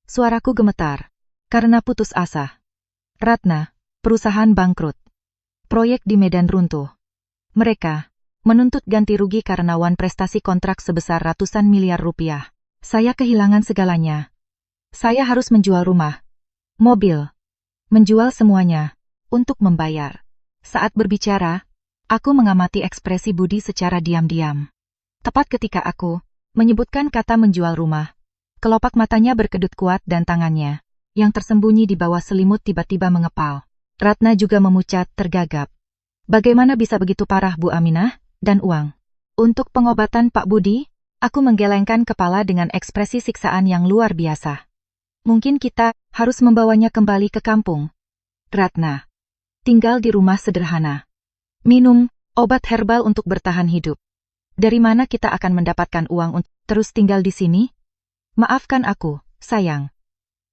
Suaraku gemetar karena putus asa. Ratna, perusahaan bangkrut. Proyek di Medan runtuh. Mereka menuntut ganti rugi karena wan prestasi kontrak sebesar ratusan miliar rupiah. Saya kehilangan segalanya. Saya harus menjual rumah, mobil, menjual semuanya untuk membayar. Saat berbicara, aku mengamati ekspresi Budi secara diam-diam. Tepat ketika aku menyebutkan kata menjual rumah, kelopak matanya berkedut kuat dan tangannya yang tersembunyi di bawah selimut tiba-tiba mengepal. Ratna juga memucat tergagap. Bagaimana bisa begitu parah, Bu Aminah? Dan uang untuk pengobatan Pak Budi? Aku menggelengkan kepala dengan ekspresi siksaan yang luar biasa. Mungkin kita harus membawanya kembali ke kampung. Ratna tinggal di rumah sederhana. Minum obat herbal untuk bertahan hidup. Dari mana kita akan mendapatkan uang untuk terus tinggal di sini? Maafkan aku, sayang.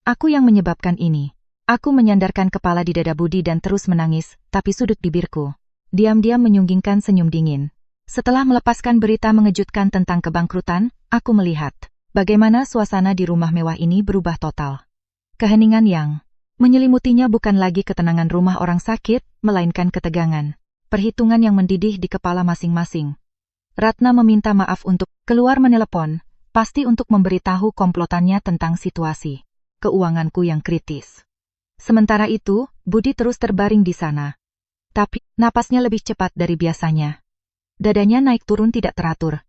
Aku yang menyebabkan ini. Aku menyandarkan kepala di dada Budi dan terus menangis, tapi sudut bibirku diam-diam menyunggingkan senyum dingin. Setelah melepaskan berita mengejutkan tentang kebangkrutan, aku melihat bagaimana suasana di rumah mewah ini berubah total. Keheningan yang menyelimutinya bukan lagi ketenangan rumah orang sakit, melainkan ketegangan, perhitungan yang mendidih di kepala masing-masing. Ratna meminta maaf untuk keluar menelepon, pasti untuk memberitahu komplotannya tentang situasi keuanganku yang kritis. Sementara itu, Budi terus terbaring di sana. Tapi, napasnya lebih cepat dari biasanya. Dadanya naik turun tidak teratur.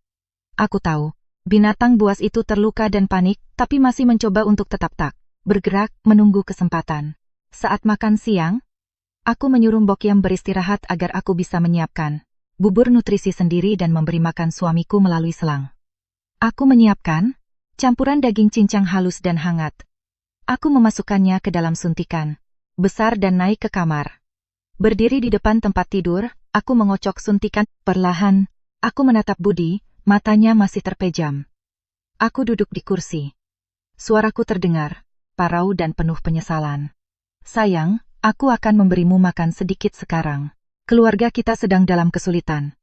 Aku tahu, binatang buas itu terluka dan panik, tapi masih mencoba untuk tetap tak bergerak, menunggu kesempatan. Saat makan siang, aku menyuruh Mbok Yem beristirahat agar aku bisa menyiapkan bubur nutrisi sendiri dan memberi makan suamiku melalui selang. Aku menyiapkan campuran daging cincang halus dan hangat. Aku memasukkannya ke dalam suntikan besar dan naik ke kamar. Berdiri di depan tempat tidur, aku mengocok suntikan. Perlahan, aku menatap Budi, matanya masih terpejam. Aku duduk di kursi. Suaraku terdengar parau dan penuh penyesalan. Sayang, aku akan memberimu makan sedikit sekarang. Keluarga kita sedang dalam kesulitan.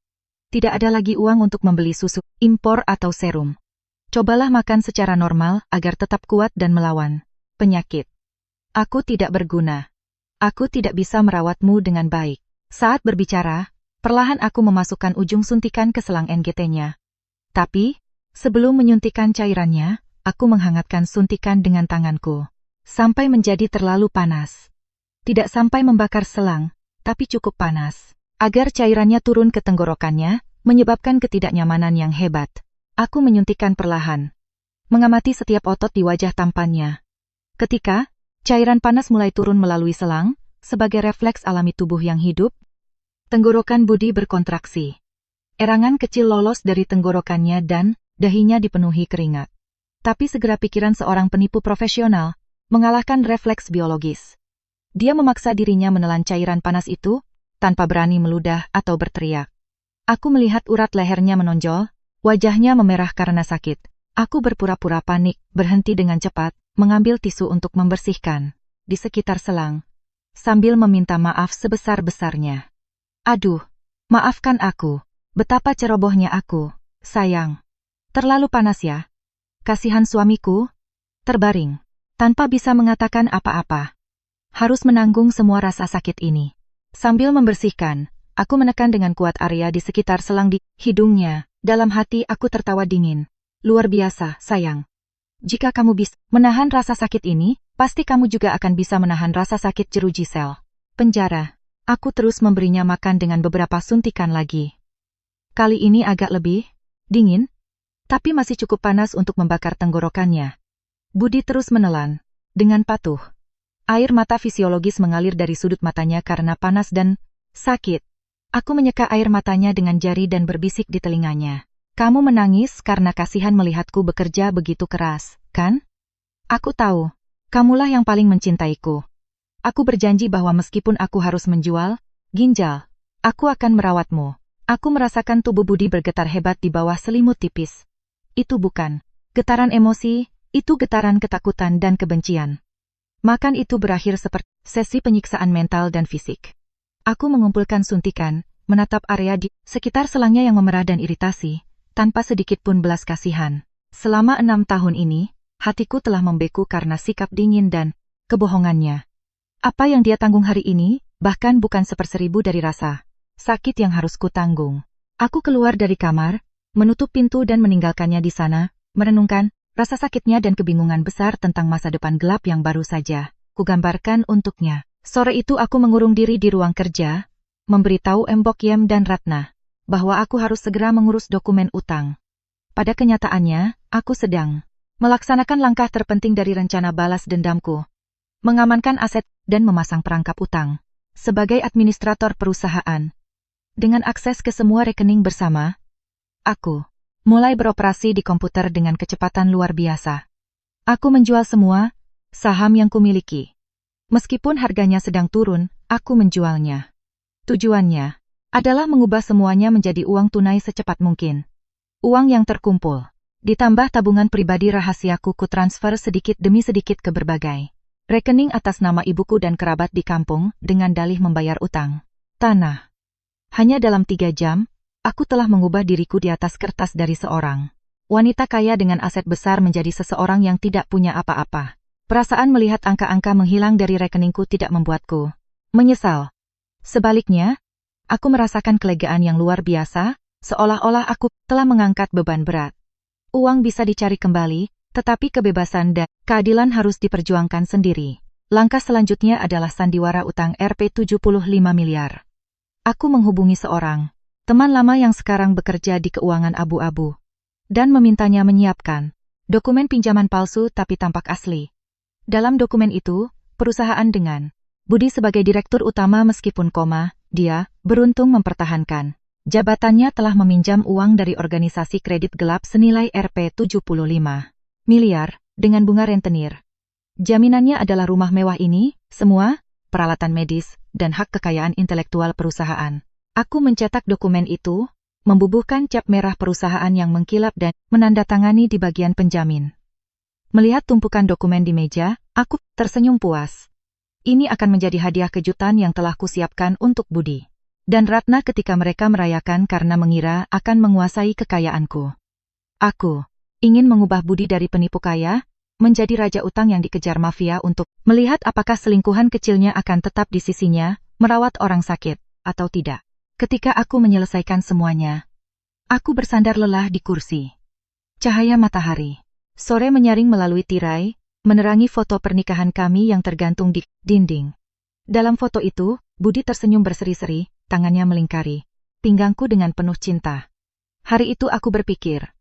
Tidak ada lagi uang untuk membeli susu impor atau serum. Cobalah makan secara normal agar tetap kuat dan melawan penyakit. Aku tidak berguna. Aku tidak bisa merawatmu dengan baik. Saat berbicara, perlahan aku memasukkan ujung suntikan ke selang NGT-nya. Tapi, sebelum menyuntikkan cairannya, aku menghangatkan suntikan dengan tanganku. Sampai menjadi terlalu panas. Tidak sampai membakar selang, tapi cukup panas. Agar cairannya turun ke tenggorokannya, menyebabkan ketidaknyamanan yang hebat. Aku menyuntikkan perlahan. Mengamati setiap otot di wajah tampannya. Ketika Cairan panas mulai turun melalui selang, sebagai refleks alami tubuh yang hidup. Tenggorokan Budi berkontraksi. Erangan kecil lolos dari tenggorokannya dan dahinya dipenuhi keringat. Tapi segera pikiran seorang penipu profesional mengalahkan refleks biologis. Dia memaksa dirinya menelan cairan panas itu, tanpa berani meludah atau berteriak. Aku melihat urat lehernya menonjol, wajahnya memerah karena sakit. Aku berpura-pura panik, berhenti dengan cepat, mengambil tisu untuk membersihkan di sekitar selang, sambil meminta maaf sebesar-besarnya. Aduh, maafkan aku. Betapa cerobohnya aku, sayang. Terlalu panas ya. Kasihan suamiku. Terbaring, tanpa bisa mengatakan apa-apa. Harus menanggung semua rasa sakit ini. Sambil membersihkan, aku menekan dengan kuat area di sekitar selang di hidungnya. Dalam hati aku tertawa dingin. Luar biasa, sayang. Jika kamu bisa menahan rasa sakit ini, pasti kamu juga akan bisa menahan rasa sakit jeruji sel penjara. Aku terus memberinya makan dengan beberapa suntikan lagi. Kali ini agak lebih dingin, tapi masih cukup panas untuk membakar tenggorokannya. Budi terus menelan, dengan patuh. Air mata fisiologis mengalir dari sudut matanya karena panas dan sakit. Aku menyeka air matanya dengan jari dan berbisik di telinganya. Kamu menangis karena kasihan melihatku bekerja begitu keras, kan? Aku tahu, kamulah yang paling mencintaiku. Aku berjanji bahwa meskipun aku harus menjual ginjal, aku akan merawatmu. Aku merasakan tubuh Budi bergetar hebat di bawah selimut tipis. Itu bukan getaran emosi, itu getaran ketakutan dan kebencian. Makan itu berakhir seperti sesi penyiksaan mental dan fisik. Aku mengumpulkan suntikan, menatap area di sekitar selangnya yang memerah dan iritasi, tanpa sedikit pun belas kasihan. Selama 6 tahun ini, hatiku telah membeku karena sikap dingin dan kebohongannya. Apa yang dia tanggung hari ini, bahkan bukan 1/1000 dari rasa sakit yang harus kutanggung. Aku keluar dari kamar, menutup pintu dan meninggalkannya di sana, merenungkan rasa sakitnya dan kebingungan besar tentang masa depan gelap yang baru saja kugambarkan untuknya. Sore itu aku mengurung diri di ruang kerja, memberitahu Mbok Yem dan Ratna bahwa aku harus segera mengurus dokumen utang. Pada kenyataannya, aku sedang melaksanakan langkah terpenting dari rencana balas dendamku, mengamankan aset dan memasang perangkap utang. Sebagai administrator perusahaan, dengan akses ke semua rekening bersama, aku mulai beroperasi di komputer dengan kecepatan luar biasa. Aku menjual semua saham yang kumiliki. Meskipun harganya sedang turun, aku menjualnya. Tujuannya adalah mengubah semuanya menjadi uang tunai secepat mungkin. Uang yang terkumpul, ditambah tabungan pribadi rahasiaku kutransfer sedikit demi sedikit ke berbagai rekening atas nama ibuku dan kerabat di kampung dengan dalih membayar utang tanah. Hanya dalam 3 jam, aku telah mengubah diriku di atas kertas dari seorang wanita kaya dengan aset besar menjadi seseorang yang tidak punya apa-apa. Perasaan melihat angka-angka menghilang dari rekeningku tidak membuatku menyesal. Sebaliknya, aku merasakan kelegaan yang luar biasa, seolah-olah aku telah mengangkat beban berat. Uang bisa dicari kembali, tetapi kebebasan dan keadilan harus diperjuangkan sendiri. Langkah selanjutnya adalah sandiwara utang Rp75 miliar. Aku menghubungi seorang teman lama yang sekarang bekerja di keuangan abu-abu, dan memintanya menyiapkan dokumen pinjaman palsu tapi tampak asli. Dalam dokumen itu, perusahaan dengan Budi sebagai direktur utama meskipun dia beruntung mempertahankan jabatannya telah meminjam uang dari organisasi kredit gelap senilai Rp75 miliar dengan bunga rentenir. Jaminannya adalah rumah mewah ini, semua peralatan medis, dan hak kekayaan intelektual perusahaan. Aku mencetak dokumen itu, membubuhkan cap merah perusahaan yang mengkilap dan menandatangani di bagian penjamin. Melihat tumpukan dokumen di meja, aku tersenyum puas. Ini akan menjadi hadiah kejutan yang telah kusiapkan untuk Budi dan Ratna ketika mereka merayakan karena mengira akan menguasai kekayaanku. Aku ingin mengubah Budi dari penipu kaya menjadi raja utang yang dikejar mafia untuk melihat apakah selingkuhan kecilnya akan tetap di sisinya, merawat orang sakit, atau tidak. Ketika aku menyelesaikan semuanya, aku bersandar lelah di kursi. Cahaya matahari sore menyaring melalui tirai, menerangi foto pernikahan kami yang tergantung di dinding. Dalam foto itu, Budi tersenyum berseri-seri, tangannya melingkari pinggangku dengan penuh cinta. Hari itu aku berpikir,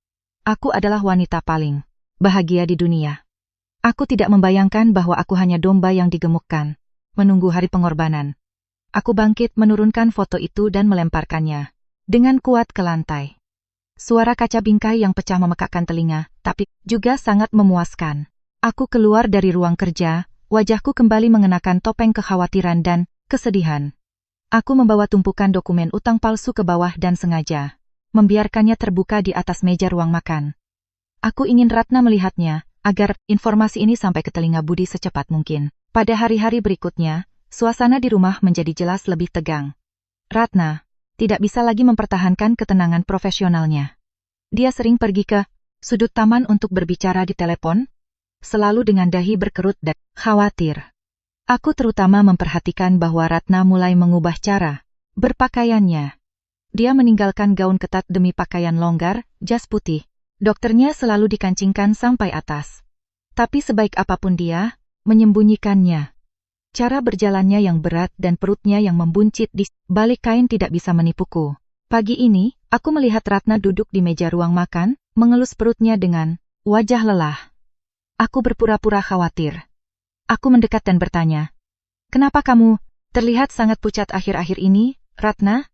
aku adalah wanita paling bahagia di dunia. Aku tidak membayangkan bahwa aku hanya domba yang digemukkan, menunggu hari pengorbanan. Aku bangkit menurunkan foto itu dan melemparkannya dengan kuat ke lantai. Suara kaca bingkai yang pecah memekakkan telinga, tapi juga sangat memuaskan. Aku keluar dari ruang kerja, wajahku kembali mengenakan topeng kekhawatiran dan kesedihan. Aku membawa tumpukan dokumen utang palsu ke bawah dan sengaja membiarkannya terbuka di atas meja ruang makan. Aku ingin Ratna melihatnya, agar informasi ini sampai ke telinga Budi secepat mungkin. Pada hari-hari berikutnya, suasana di rumah menjadi jelas lebih tegang. Ratna tidak bisa lagi mempertahankan ketenangan profesionalnya. Dia sering pergi ke sudut taman untuk berbicara di telepon, selalu dengan dahi berkerut dan khawatir. Aku terutama memperhatikan bahwa Ratna mulai mengubah cara berpakaiannya. Dia meninggalkan gaun ketat demi pakaian longgar, jas putih. Dokternya selalu dikancingkan sampai atas. Tapi sebaik apapun dia, menyembunyikannya. Cara berjalannya yang berat dan perutnya yang membuncit di balik kain tidak bisa menipuku. Pagi ini, aku melihat Ratna duduk di meja ruang makan, mengelus perutnya dengan wajah lelah. Aku berpura-pura khawatir. Aku mendekat dan bertanya, "Kenapa kamu terlihat sangat pucat akhir-akhir ini, Ratna?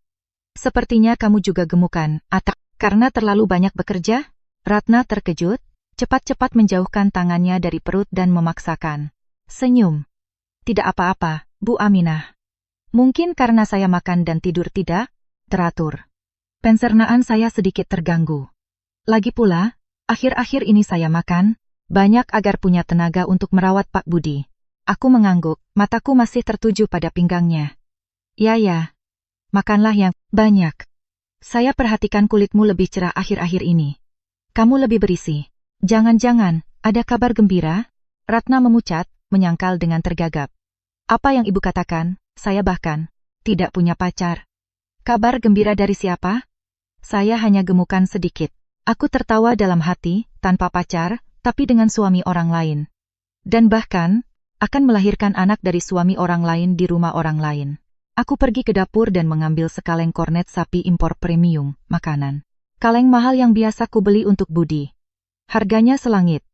Sepertinya kamu juga gemukan, atau karena terlalu banyak bekerja?" Ratna terkejut, cepat-cepat menjauhkan tangannya dari perut dan memaksakan senyum. "Tidak apa-apa, Bu Aminah. Mungkin karena saya makan dan tidur tidak teratur. Pencernaan saya sedikit terganggu. Lagi pula, akhir-akhir ini saya makan banyak agar punya tenaga untuk merawat Pak Budi." Aku mengangguk, mataku masih tertuju pada pinggangnya. Ya, makanlah yang banyak. Saya perhatikan kulitmu lebih cerah akhir-akhir ini. Kamu lebih berisi. Jangan-jangan, ada kabar gembira? Ratna memucat, menyangkal dengan tergagap. Apa yang ibu katakan? Saya bahkan tidak punya pacar. Kabar gembira dari siapa? Saya hanya gemukan sedikit. Aku tertawa dalam hati, tanpa pacar, tapi dengan suami orang lain. Dan bahkan, akan melahirkan anak dari suami orang lain di rumah orang lain. Aku pergi ke dapur dan mengambil sekaleng kornet sapi impor premium, makanan. Kaleng mahal yang biasa ku beli untuk Budi. Harganya selangit.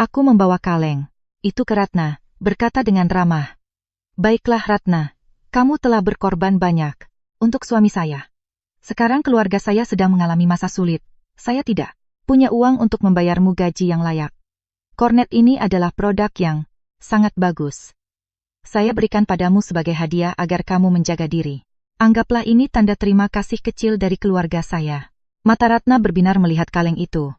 Aku membawa kaleng itu ke Ratna, berkata dengan ramah. "Baiklah Ratna, kamu telah berkorban banyak untuk suami saya. Sekarang keluarga saya sedang mengalami masa sulit. Saya tidak punya uang untuk membayarmu gaji yang layak. Kornet ini adalah produk yang sangat bagus. Saya berikan padamu sebagai hadiah agar kamu menjaga diri. Anggaplah ini tanda terima kasih kecil dari keluarga saya." Mata Ratna berbinar melihat kaleng itu.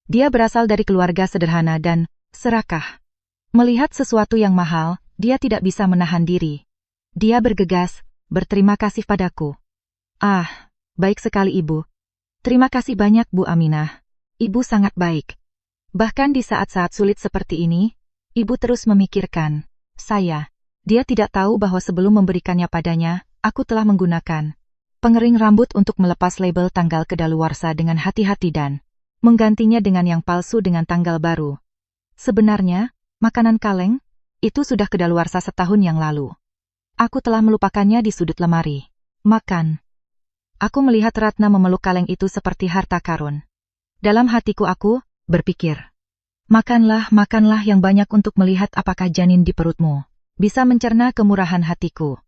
Dia berasal dari keluarga sederhana dan serakah. Melihat sesuatu yang mahal, dia tidak bisa menahan diri. Dia bergegas, berterima kasih padaku. "Ah, baik sekali Ibu. Terima kasih banyak Bu Aminah. Ibu sangat baik. Bahkan di saat-saat sulit seperti ini, Ibu terus memikirkan saya." Dia tidak tahu bahwa sebelum memberikannya padanya, aku telah menggunakan pengering rambut untuk melepas label tanggal kedaluarsa dengan hati-hati dan menggantinya dengan yang palsu dengan tanggal baru. Sebenarnya, makanan kaleng itu sudah kedaluarsa setahun yang lalu. Aku telah melupakannya di sudut lemari. Makan. Aku melihat Ratna memeluk kaleng itu seperti harta karun. Dalam hatiku aku berpikir, makanlah yang banyak untuk melihat apakah janin di perutmu bisa mencerna kemurahan hatiku.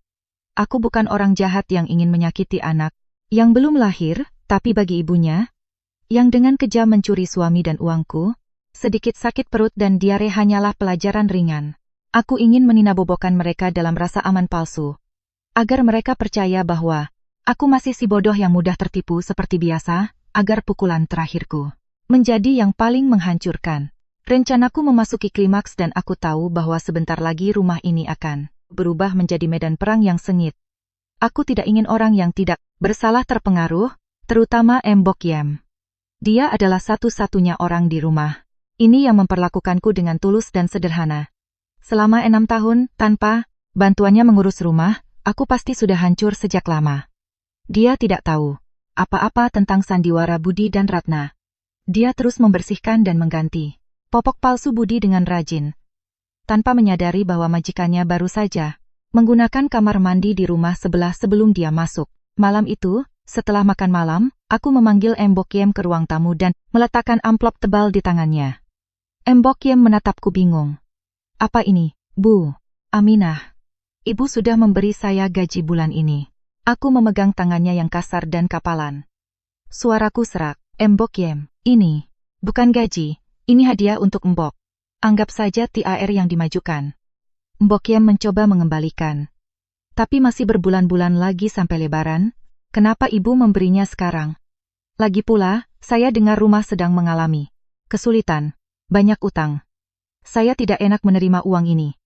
Aku bukan orang jahat yang ingin menyakiti anak yang belum lahir, tapi bagi ibunya, yang dengan kejam mencuri suami dan uangku, sedikit sakit perut dan diare hanyalah pelajaran ringan. Aku ingin meninabobokan mereka dalam rasa aman palsu, agar mereka percaya bahwa aku masih si bodoh yang mudah tertipu seperti biasa, agar pukulan terakhirku menjadi yang paling menghancurkan. Rencanaku memasuki klimaks dan aku tahu bahwa sebentar lagi rumah ini akan berubah menjadi medan perang yang sengit. Aku tidak ingin orang yang tidak bersalah terpengaruh, terutama Mbok Yem. Dia adalah satu-satunya orang di rumah ini yang memperlakukanku dengan tulus dan sederhana. Selama 6 tahun, tanpa bantuannya mengurus rumah, aku pasti sudah hancur sejak lama. Dia tidak tahu apa-apa tentang sandiwara Budi dan Ratna. Dia terus membersihkan dan mengganti popok palsu Budi dengan rajin, tanpa menyadari bahwa majikannya baru saja menggunakan kamar mandi di rumah sebelah sebelum dia masuk. Malam itu, setelah makan malam, aku memanggil Mbok Yem ke ruang tamu dan meletakkan amplop tebal di tangannya. Mbok Yem menatapku bingung. Apa ini, Bu Aminah? Ibu sudah memberi saya gaji bulan ini. Aku memegang tangannya yang kasar dan kapalan. Suaraku serak. Mbok Yem, ini bukan gaji, ini hadiah untuk Mbok. Anggap saja THR yang dimajukan. Mbok Yem mencoba mengembalikan. Tapi masih berbulan-bulan lagi sampai Lebaran, kenapa ibu memberinya sekarang? Lagi pula, saya dengar rumah sedang mengalami kesulitan, banyak utang. Saya tidak enak menerima uang ini.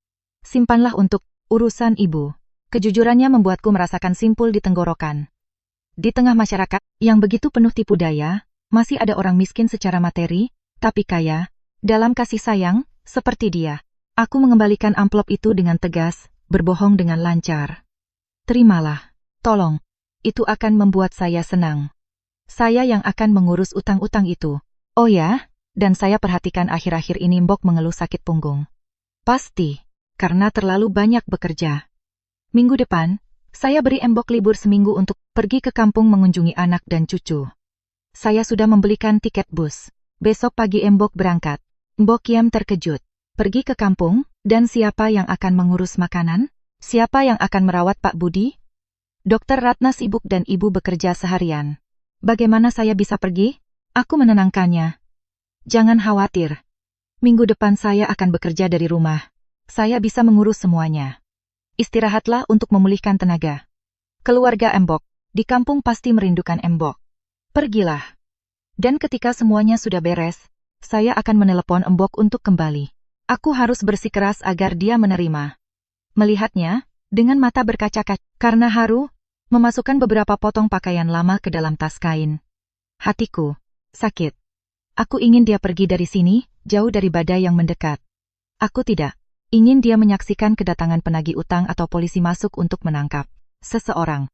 Simpanlah untuk urusan ibu. Kejujurannya membuatku merasakan simpul di tenggorokan. Di tengah masyarakat yang begitu penuh tipu daya, masih ada orang miskin secara materi, tapi kaya dalam kasih sayang, seperti dia. Aku mengembalikan amplop itu dengan tegas, berbohong dengan lancar. Terimalah, tolong. Itu akan membuat saya senang. Saya yang akan mengurus utang-utang itu. Oh ya, dan saya perhatikan akhir-akhir ini Mbok mengeluh sakit punggung. Pasti, karena terlalu banyak bekerja. Minggu depan, saya beri Mbok libur seminggu untuk pergi ke kampung mengunjungi anak dan cucu. Saya sudah membelikan tiket bus. Besok pagi Mbok berangkat. Mbok Yem terkejut. Pergi ke kampung, dan siapa yang akan mengurus makanan? Siapa yang akan merawat Pak Budi? Dokter Ratna sibuk dan ibu bekerja seharian. Bagaimana saya bisa pergi? Aku menenangkannya. Jangan khawatir. Minggu depan saya akan bekerja dari rumah. Saya bisa mengurus semuanya. Istirahatlah untuk memulihkan tenaga. Keluarga Mbok di kampung pasti merindukan Mbok. Pergilah. Dan ketika semuanya sudah beres, saya akan menelepon Mbok untuk kembali. Aku harus bersikeras agar dia menerima. Melihatnya, dengan mata berkaca-kaca, karena haru, memasukkan beberapa potong pakaian lama ke dalam tas kain. Hatiku sakit. Aku ingin dia pergi dari sini, jauh dari badai yang mendekat. Aku tidak ingin dia menyaksikan kedatangan penagih utang atau polisi masuk untuk menangkap seseorang.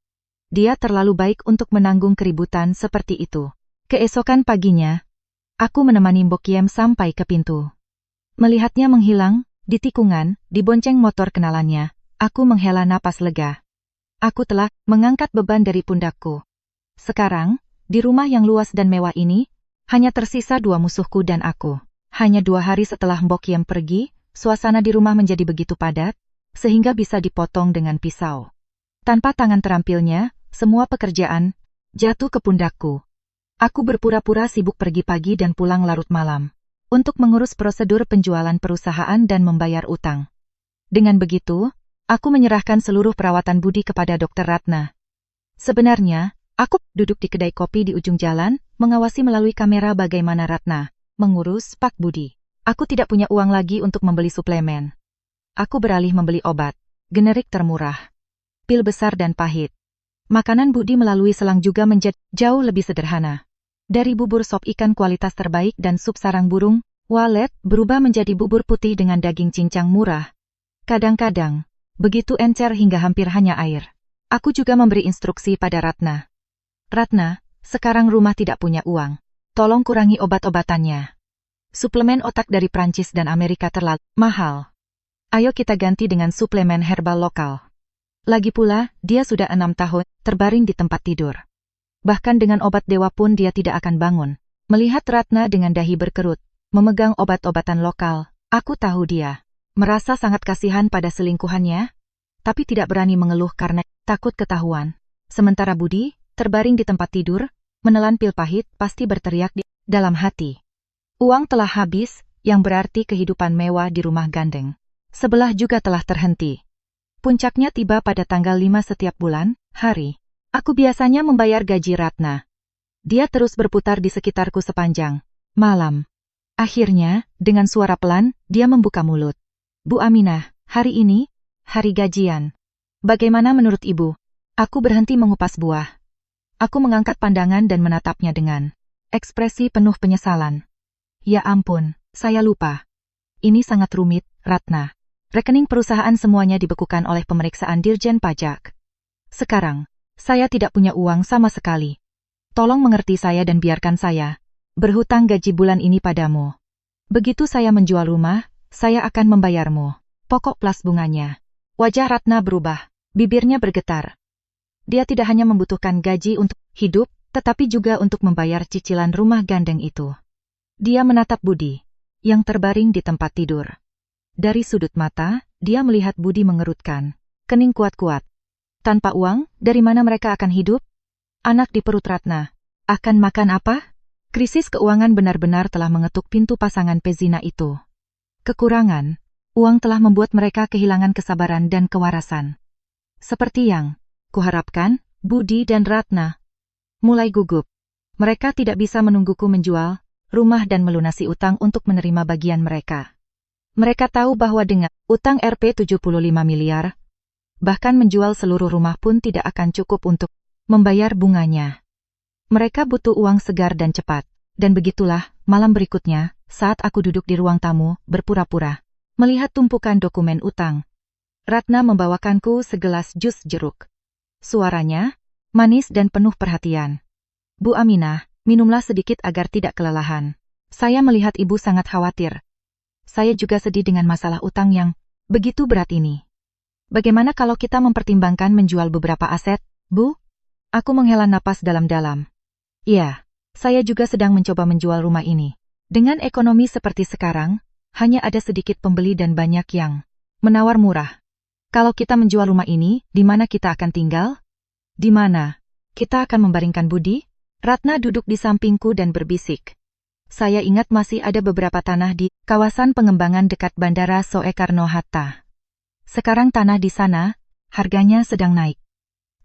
Dia terlalu baik untuk menanggung keributan seperti itu. Keesokan paginya, aku menemani Mbok Yem sampai ke pintu. Melihatnya menghilang di tikungan, dibonceng motor kenalannya, aku menghela napas lega. Aku telah mengangkat beban dari pundakku. Sekarang, di rumah yang luas dan mewah ini, hanya tersisa dua musuhku dan aku. Hanya 2 hari setelah Mbok Yem pergi, suasana di rumah menjadi begitu padat, sehingga bisa dipotong dengan pisau. Tanpa tangan terampilnya, semua pekerjaan jatuh ke pundakku. Aku berpura-pura sibuk pergi pagi dan pulang larut malam, untuk mengurus prosedur penjualan perusahaan dan membayar utang. Dengan begitu, aku menyerahkan seluruh perawatan Budi kepada Dokter Ratna. Sebenarnya, aku duduk di kedai kopi di ujung jalan, mengawasi melalui kamera bagaimana Ratna mengurus Pak Budi. Aku tidak punya uang lagi untuk membeli suplemen. Aku beralih membeli obat generik termurah, pil besar dan pahit. Makanan Budi melalui selang juga menjadi jauh lebih sederhana. Dari bubur sop ikan kualitas terbaik dan sup sarang burung, walet berubah menjadi bubur putih dengan daging cincang murah. Kadang-kadang, begitu encer hingga hampir hanya air. Aku juga memberi instruksi pada Ratna. Ratna, sekarang rumah tidak punya uang. Tolong kurangi obat-obatannya. Suplemen otak dari Prancis dan Amerika terlalu mahal. Ayo kita ganti dengan suplemen herbal lokal. Lagi pula, dia sudah 6 tahun terbaring di tempat tidur. Bahkan dengan obat dewa pun dia tidak akan bangun. Melihat Ratna dengan dahi berkerut, memegang obat-obatan lokal, aku tahu dia merasa sangat kasihan pada selingkuhannya, tapi tidak berani mengeluh karena takut ketahuan. Sementara Budi, terbaring di tempat tidur, menelan pil pahit, pasti berteriak di dalam hati. Uang telah habis, yang berarti kehidupan mewah di rumah gandeng sebelah juga telah terhenti. Puncaknya tiba pada tanggal 5 setiap bulan, hari. Aku biasanya membayar gaji Ratna. Dia terus berputar di sekitarku sepanjang malam. Akhirnya, dengan suara pelan, dia membuka mulut. Bu Aminah, hari ini, hari gajian. Bagaimana menurut ibu? Aku berhenti mengupas buah. Aku mengangkat pandangan dan menatapnya dengan ekspresi penuh penyesalan. Ya ampun, saya lupa. Ini sangat rumit, Ratna. Rekening perusahaan semuanya dibekukan oleh pemeriksaan Dirjen Pajak. Sekarang, saya tidak punya uang sama sekali. Tolong mengerti saya dan biarkan saya berhutang gaji bulan ini padamu. Begitu saya menjual rumah, saya akan membayarmu pokok plus bunganya. Wajah Ratna berubah, bibirnya bergetar. Dia tidak hanya membutuhkan gaji untuk hidup, tetapi juga untuk membayar cicilan rumah gandeng itu. Dia menatap Budi, yang terbaring di tempat tidur. Dari sudut mata, dia melihat Budi mengerutkan kening kuat-kuat. Tanpa uang, dari mana mereka akan hidup? Anak di perut Ratna akan makan apa? Krisis keuangan benar-benar telah mengetuk pintu pasangan pezina itu. Kekurangan uang telah membuat mereka kehilangan kesabaran dan kewarasan. Seperti yang kuharapkan, Budi dan Ratna mulai gugup. Mereka tidak bisa menungguku menjual rumah dan melunasi utang untuk menerima bagian mereka. Mereka tahu bahwa dengan utang Rp 75 miliar, bahkan menjual seluruh rumah pun tidak akan cukup untuk membayar bunganya. Mereka butuh uang segar dan cepat. Dan begitulah, malam berikutnya, saat aku duduk di ruang tamu, berpura-pura melihat tumpukan dokumen utang. Ratna membawakanku segelas jus jeruk. Suaranya manis dan penuh perhatian. Bu Aminah, minumlah sedikit agar tidak kelelahan. Saya melihat ibu sangat khawatir. Saya juga sedih dengan masalah utang yang begitu berat ini. Bagaimana kalau kita mempertimbangkan menjual beberapa aset, Bu? Aku menghela napas dalam-dalam. Iya, saya juga sedang mencoba menjual rumah ini. Dengan ekonomi seperti sekarang, hanya ada sedikit pembeli dan banyak yang menawar murah. Kalau kita menjual rumah ini, di mana kita akan tinggal? Di mana? Kita akan membaringkan Budi? Ratna duduk di sampingku dan berbisik. Saya ingat masih ada beberapa tanah di kawasan pengembangan dekat Bandara Soekarno-Hatta. Sekarang tanah di sana, harganya sedang naik.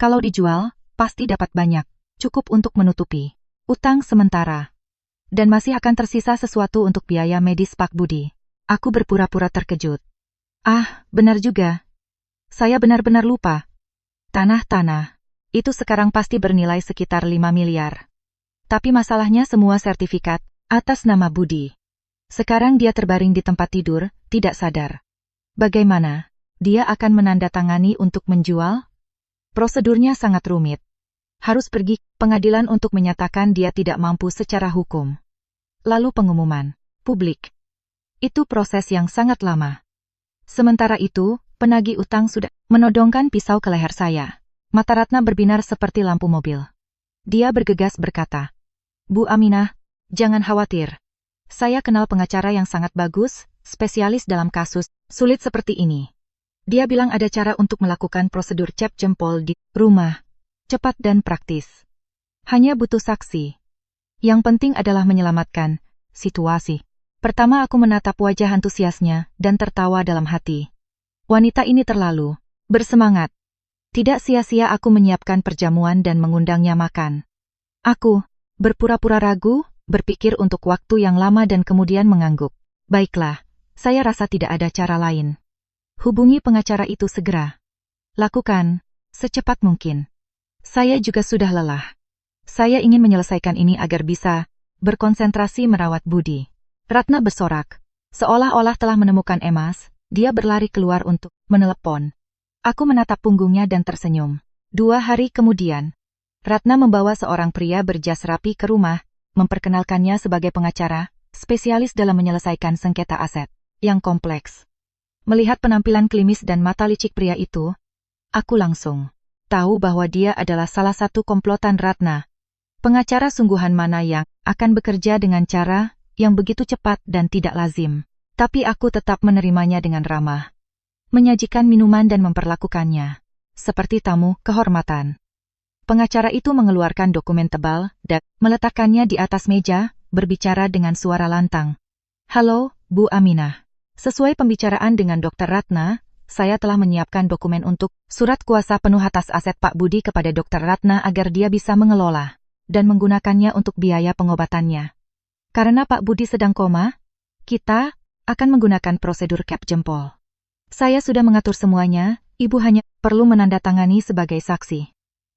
Kalau dijual, pasti dapat banyak, cukup untuk menutupi utang sementara. Dan masih akan tersisa sesuatu untuk biaya medis Pak Budi. Aku berpura-pura terkejut. Ah, benar juga. Saya benar-benar lupa. Tanah-tanah itu sekarang pasti bernilai sekitar 5 miliar. Tapi masalahnya semua sertifikat atas nama Budi. Sekarang dia terbaring di tempat tidur, tidak sadar. Bagaimana dia akan menandatangani untuk menjual? Prosedurnya sangat rumit. Harus pergi ke pengadilan untuk menyatakan dia tidak mampu secara hukum. Lalu pengumuman publik. Itu proses yang sangat lama. Sementara itu, penagih utang sudah menodongkan pisau ke leher saya. Mata Ratna berbinar seperti lampu mobil. Dia bergegas berkata, Bu Aminah, jangan khawatir. Saya kenal pengacara yang sangat bagus, spesialis dalam kasus sulit seperti ini. Dia bilang ada cara untuk melakukan prosedur cap jempol di rumah. Cepat dan praktis. Hanya butuh saksi. Yang penting adalah menyelamatkan situasi. Pertama aku menatap wajah antusiasnya dan tertawa dalam hati. Wanita ini terlalu bersemangat. Tidak sia-sia aku menyiapkan perjamuan dan mengundangnya makan. Aku berpura-pura ragu, berpikir untuk waktu yang lama dan kemudian mengangguk. Baiklah, saya rasa tidak ada cara lain. Hubungi pengacara itu segera. Lakukan secepat mungkin. Saya juga sudah lelah. Saya ingin menyelesaikan ini agar bisa berkonsentrasi merawat Budi. Ratna bersorak. Seolah-olah telah menemukan emas, dia berlari keluar untuk menelepon. Aku menatap punggungnya dan tersenyum. 2 hari kemudian, Ratna membawa seorang pria berjas rapi ke rumah, memperkenalkannya sebagai pengacara, spesialis dalam menyelesaikan sengketa aset yang kompleks. Melihat penampilan klimis dan mata licik pria itu, aku langsung tahu bahwa dia adalah salah satu komplotan Ratna. Pengacara sungguhan mana yang akan bekerja dengan cara yang begitu cepat dan tidak lazim. Tapi aku tetap menerimanya dengan ramah. Menyajikan minuman dan memperlakukannya seperti tamu kehormatan. Pengacara itu mengeluarkan dokumen tebal dan meletakkannya di atas meja, berbicara dengan suara lantang. Halo, Bu Aminah. Sesuai pembicaraan dengan Dr. Ratna, saya telah menyiapkan dokumen untuk surat kuasa penuh atas aset Pak Budi kepada Dr. Ratna agar dia bisa mengelola dan menggunakannya untuk biaya pengobatannya. Karena Pak Budi sedang koma, kita akan menggunakan prosedur cap jempol. Saya sudah mengatur semuanya, Ibu hanya perlu menandatangani sebagai saksi.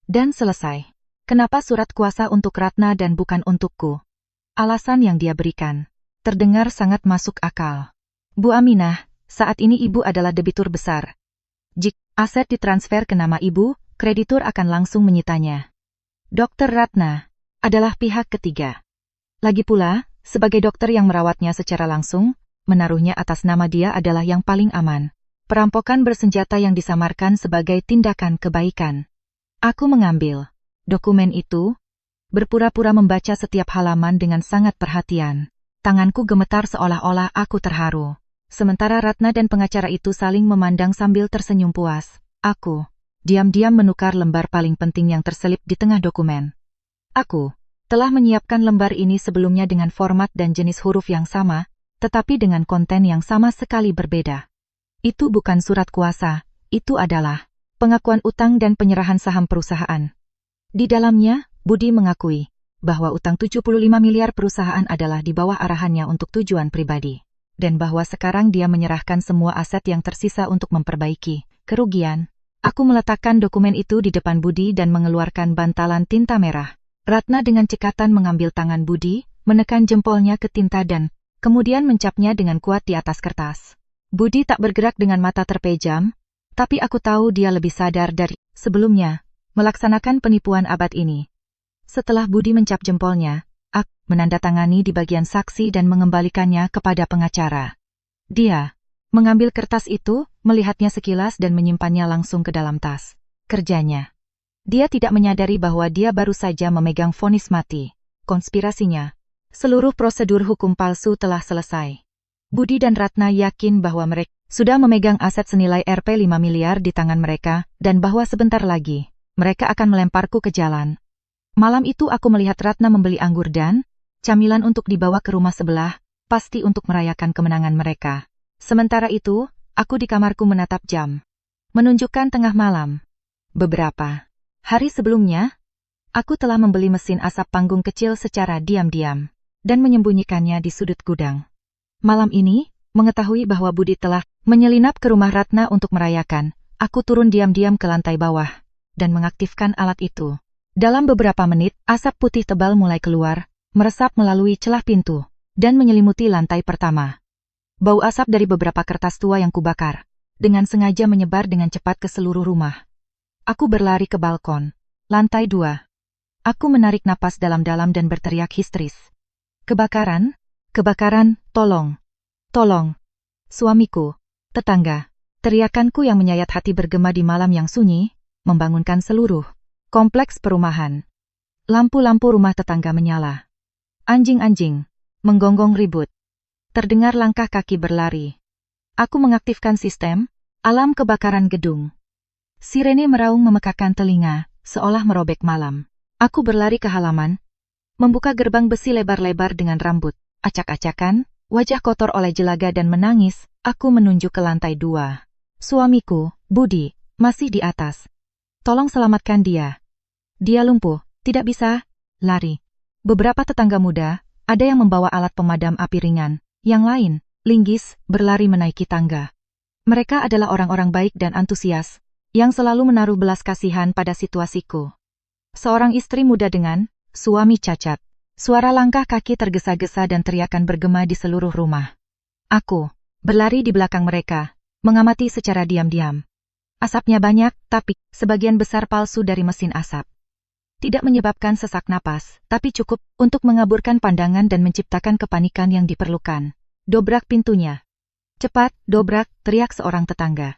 Dan selesai. Kenapa surat kuasa untuk Ratna dan bukan untukku? Alasan yang dia berikan terdengar sangat masuk akal. Bu Aminah, saat ini Ibu adalah debitur besar. Jika aset ditransfer ke nama Ibu, kreditur akan langsung menyitanya. Dr. Ratna adalah pihak ketiga. Lagi pula, sebagai dokter yang merawatnya secara langsung, menaruhnya atas nama dia adalah yang paling aman. Perampokan bersenjata yang disamarkan sebagai tindakan kebaikan. Aku mengambil dokumen itu, berpura-pura membaca setiap halaman dengan sangat perhatian. Tanganku gemetar seolah-olah aku terharu. Sementara Ratna dan pengacara itu saling memandang sambil tersenyum puas. Aku diam-diam menukar lembar paling penting yang terselip di tengah dokumen. Aku telah menyiapkan lembar ini sebelumnya dengan format dan jenis huruf yang sama, tetapi dengan konten yang sama sekali berbeda. Itu bukan surat kuasa, itu adalah pengakuan utang dan penyerahan saham perusahaan. Di dalamnya, Budi mengakui bahwa utang 75 miliar perusahaan adalah di bawah arahannya untuk tujuan pribadi, dan bahwa sekarang dia menyerahkan semua aset yang tersisa untuk memperbaiki kerugian. Aku meletakkan dokumen itu di depan Budi dan mengeluarkan bantalan tinta merah. Ratna dengan cekatan mengambil tangan Budi, menekan jempolnya ke tinta dan kemudian mencapnya dengan kuat di atas kertas. Budi tak bergerak dengan mata terpejam, tapi aku tahu dia lebih sadar dari sebelumnya melaksanakan penipuan abad ini. Setelah Budi mencap jempolnya, aku menandatangani di bagian saksi dan mengembalikannya kepada pengacara. Dia mengambil kertas itu, melihatnya sekilas dan menyimpannya langsung ke dalam tas kerjanya. Dia tidak menyadari bahwa dia baru saja memegang vonis mati. Konspirasinya, seluruh prosedur hukum palsu telah selesai. Budi dan Ratna yakin bahwa mereka sudah memegang aset senilai Rp5 miliar di tangan mereka, dan bahwa sebentar lagi, mereka akan melemparku ke jalan. Malam itu aku melihat Ratna membeli anggur dan camilan untuk dibawa ke rumah sebelah, pasti untuk merayakan kemenangan mereka. Sementara itu, aku di kamarku menatap jam. Menunjukkan tengah malam. Beberapa hari sebelumnya, aku telah membeli mesin asap panggung kecil secara diam-diam dan menyembunyikannya di sudut gudang. Malam ini, mengetahui bahwa Budi telah menyelinap ke rumah Ratna untuk merayakan, aku turun diam-diam ke lantai bawah dan mengaktifkan alat itu. Dalam beberapa menit, asap putih tebal mulai keluar, meresap melalui celah pintu, dan menyelimuti lantai pertama. Bau asap dari beberapa kertas tua yang kubakar, dengan sengaja menyebar dengan cepat ke seluruh rumah. Aku berlari ke balkon, lantai 2. Aku menarik napas dalam-dalam dan berteriak histeris. Kebakaran, kebakaran, tolong, tolong. Suamiku, tetangga. Teriakanku yang menyayat hati bergema di malam yang sunyi, membangunkan seluruh kompleks perumahan. Lampu-lampu rumah tetangga menyala. Anjing-anjing menggonggong ribut. Terdengar langkah kaki berlari. Aku mengaktifkan sistem alarm kebakaran gedung. Sirene meraung memekakan telinga, seolah merobek malam. Aku berlari ke halaman, membuka gerbang besi lebar-lebar dengan rambut acak-acakan, wajah kotor oleh jelaga dan menangis. Aku menunjuk ke lantai 2. Suamiku, Budi, masih di atas. Tolong selamatkan dia. Dia lumpuh, tidak bisa lari. Beberapa tetangga muda, ada yang membawa alat pemadam api ringan. Yang lain, linggis, berlari menaiki tangga. Mereka adalah orang-orang baik dan antusias, yang selalu menaruh belas kasihan pada situasiku. Seorang istri muda dengan suami cacat. Suara langkah kaki tergesa-gesa dan teriakan bergema di seluruh rumah. Aku berlari di belakang mereka, mengamati secara diam-diam. Asapnya banyak, tapi sebagian besar palsu dari mesin asap. Tidak menyebabkan sesak napas, tapi cukup untuk mengaburkan pandangan dan menciptakan kepanikan yang diperlukan. Dobrak pintunya. Cepat, dobrak, teriak seorang tetangga.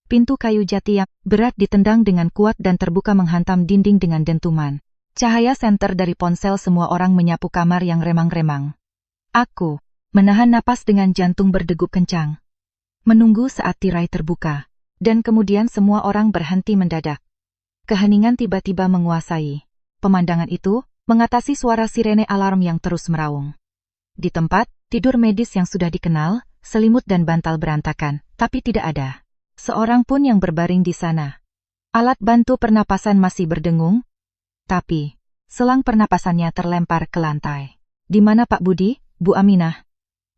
Pintu kayu jati yang berat ditendang dengan kuat dan terbuka menghantam dinding dengan dentuman. Cahaya senter dari ponsel semua orang menyapu kamar yang remang-remang. Aku menahan napas dengan jantung berdegup kencang. Menunggu saat tirai terbuka, dan kemudian semua orang berhenti mendadak. Keheningan tiba-tiba menguasai. Pemandangan itu mengatasi suara sirene alarm yang terus meraung. Di tempat tidur medis yang sudah dikenal, selimut dan bantal berantakan, tapi tidak ada seorang pun yang berbaring di sana. Alat bantu pernapasan masih berdengung, tapi selang pernapasannya terlempar ke lantai. Di mana Pak Budi, Bu Aminah?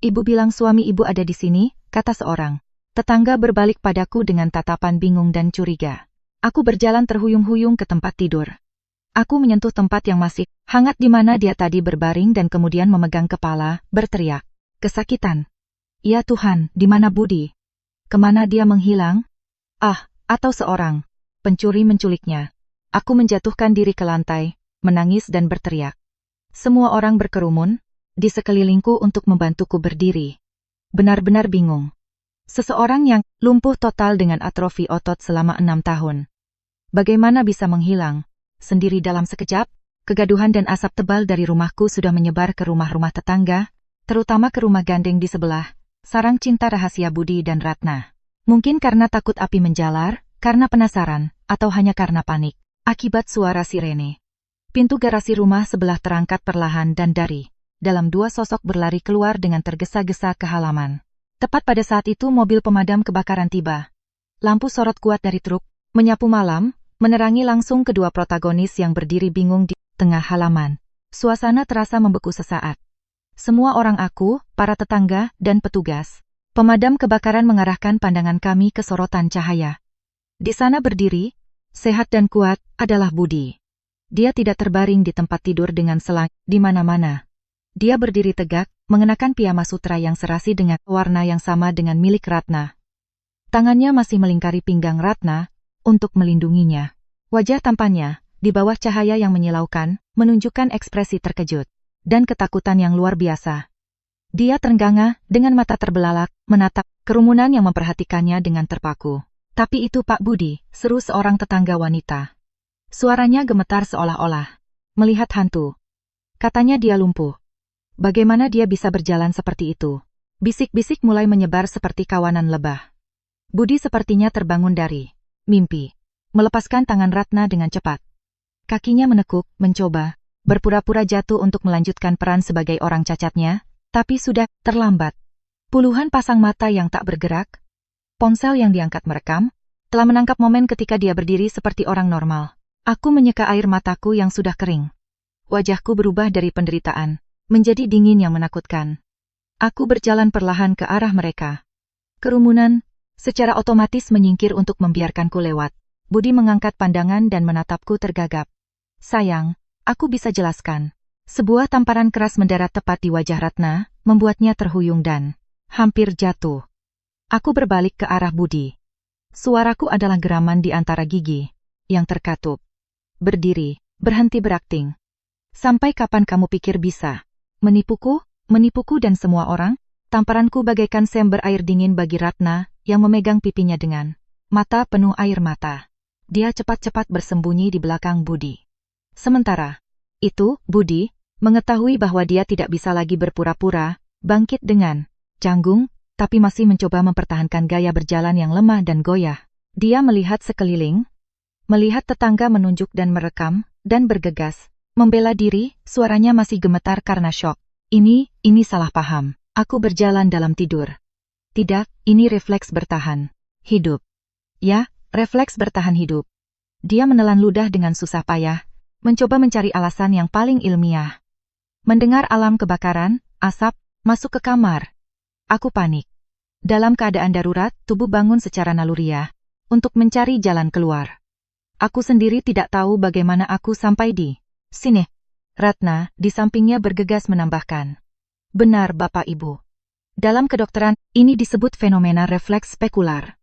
Ibu bilang suami ibu ada di sini, kata seorang tetangga berbalik padaku dengan tatapan bingung dan curiga. Aku berjalan terhuyung-huyung ke tempat tidur. Aku menyentuh tempat yang masih hangat di mana dia tadi berbaring dan kemudian memegang kepala, berteriak. Kesakitan. Ya Tuhan, di mana Budi? Kemana dia menghilang? Atau seorang pencuri menculiknya. Aku menjatuhkan diri ke lantai, menangis dan berteriak. Semua orang berkerumun di sekelilingku untuk membantuku berdiri. Benar-benar bingung. Seseorang yang lumpuh total dengan atrofi otot selama 6 tahun. Bagaimana bisa menghilang sendiri dalam sekejap? Kegaduhan dan asap tebal dari rumahku sudah menyebar ke rumah-rumah tetangga, terutama ke rumah gandeng di sebelah. sarang cinta rahasia Budi dan Ratna. Mungkin karena takut api menjalar, karena penasaran, atau hanya karena panik. Akibat suara sirene. Pintu garasi rumah sebelah terangkat perlahan dan dari dalam dua sosok berlari keluar dengan tergesa-gesa ke halaman. Tepat pada saat itu mobil pemadam kebakaran tiba. Lampu sorot kuat dari truk, menyapu malam, menerangi langsung kedua protagonis yang berdiri bingung di tengah halaman. Suasana terasa membeku sesaat. Semua orang para tetangga, dan petugas pemadam kebakaran mengarahkan pandangan kami ke sorotan cahaya. Di sana berdiri, sehat dan kuat, adalah Budi. Dia tidak terbaring di tempat tidur dengan selang di mana-mana. Dia berdiri tegak, mengenakan piyama sutra yang serasi dengan warna yang sama dengan milik Ratna. Tangannya masih melingkari pinggang Ratna, untuk melindunginya. Wajah tampannya, di bawah cahaya yang menyilaukan, menunjukkan ekspresi terkejut dan ketakutan yang luar biasa. Dia terengganga, dengan mata terbelalak, menatap kerumunan yang memperhatikannya dengan terpaku. Tapi itu Pak Budi, seru seorang tetangga wanita. Suaranya gemetar seolah-olah melihat hantu. Katanya dia lumpuh. Bagaimana dia bisa berjalan seperti itu? Bisik-bisik mulai menyebar seperti kawanan lebah. Budi sepertinya terbangun dari mimpi. Melepaskan tangan Ratna dengan cepat. Kakinya menekuk, mencoba berpura-pura jatuh untuk melanjutkan peran sebagai orang cacatnya, tapi sudah terlambat. Puluhan pasang mata yang tak bergerak, ponsel yang diangkat merekam, telah menangkap momen ketika dia berdiri seperti orang normal. Aku menyeka air mataku yang sudah kering. Wajahku berubah dari penderitaan menjadi dingin yang menakutkan. Aku berjalan perlahan ke arah mereka. Kerumunan secara otomatis menyingkir untuk membiarkanku lewat. Budi mengangkat pandangan dan menatapku tergagap. Sayang, aku bisa jelaskan. Sebuah tamparan keras mendarat tepat di wajah Ratna, membuatnya terhuyung dan hampir jatuh. Aku berbalik ke arah Budi. Suaraku adalah geraman di antara gigi yang terkatup. Berdiri, berhenti berakting. Sampai kapan kamu pikir bisa menipuku dan semua orang? Tamparanku bagaikan sember air dingin bagi Ratna, yang memegang pipinya dengan mata penuh air mata. Dia cepat-cepat bersembunyi di belakang Budi. Sementara itu, Budi mengetahui bahwa dia tidak bisa lagi berpura-pura, bangkit dengan canggung, tapi masih mencoba mempertahankan gaya berjalan yang lemah dan goyah. Dia melihat sekeliling, melihat tetangga menunjuk dan merekam, dan bergegas. Membela diri, suaranya masih gemetar karena syok. Ini salah paham. Aku berjalan dalam tidur. Tidak, ini refleks bertahan hidup. Ya, refleks bertahan hidup. Dia menelan ludah dengan susah payah, mencoba mencari alasan yang paling ilmiah. Mendengar alarm kebakaran, asap, masuk ke kamar. Aku panik. Dalam keadaan darurat, tubuh bangun secara naluriah, untuk mencari jalan keluar. Aku sendiri tidak tahu bagaimana aku sampai di sini. Ratna, di sampingnya bergegas menambahkan. Benar Bapak Ibu. Dalam kedokteran, ini disebut fenomena refleks spekular.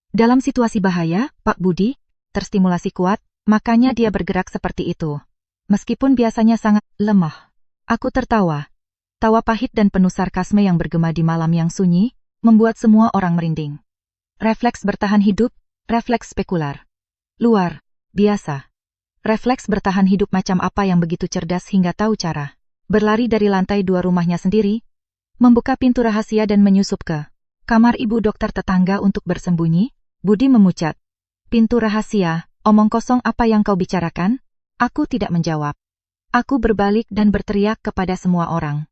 Dalam situasi bahaya, Pak Budi, terstimulasi kuat, makanya dia bergerak seperti itu. Meskipun biasanya sangat lemah. Aku tertawa. Tawa pahit dan penuh sarkasme yang bergema di malam yang sunyi, membuat semua orang merinding. Refleks bertahan hidup, refleks spekular. Luar biasa. Refleks bertahan hidup macam apa yang begitu cerdas hingga tahu cara berlari dari lantai 2 rumahnya sendiri, membuka pintu rahasia dan menyusup ke kamar ibu dokter tetangga untuk bersembunyi? Budi memucat. Pintu rahasia, omong kosong apa yang kau bicarakan? Aku tidak menjawab. Aku berbalik dan berteriak kepada semua orang.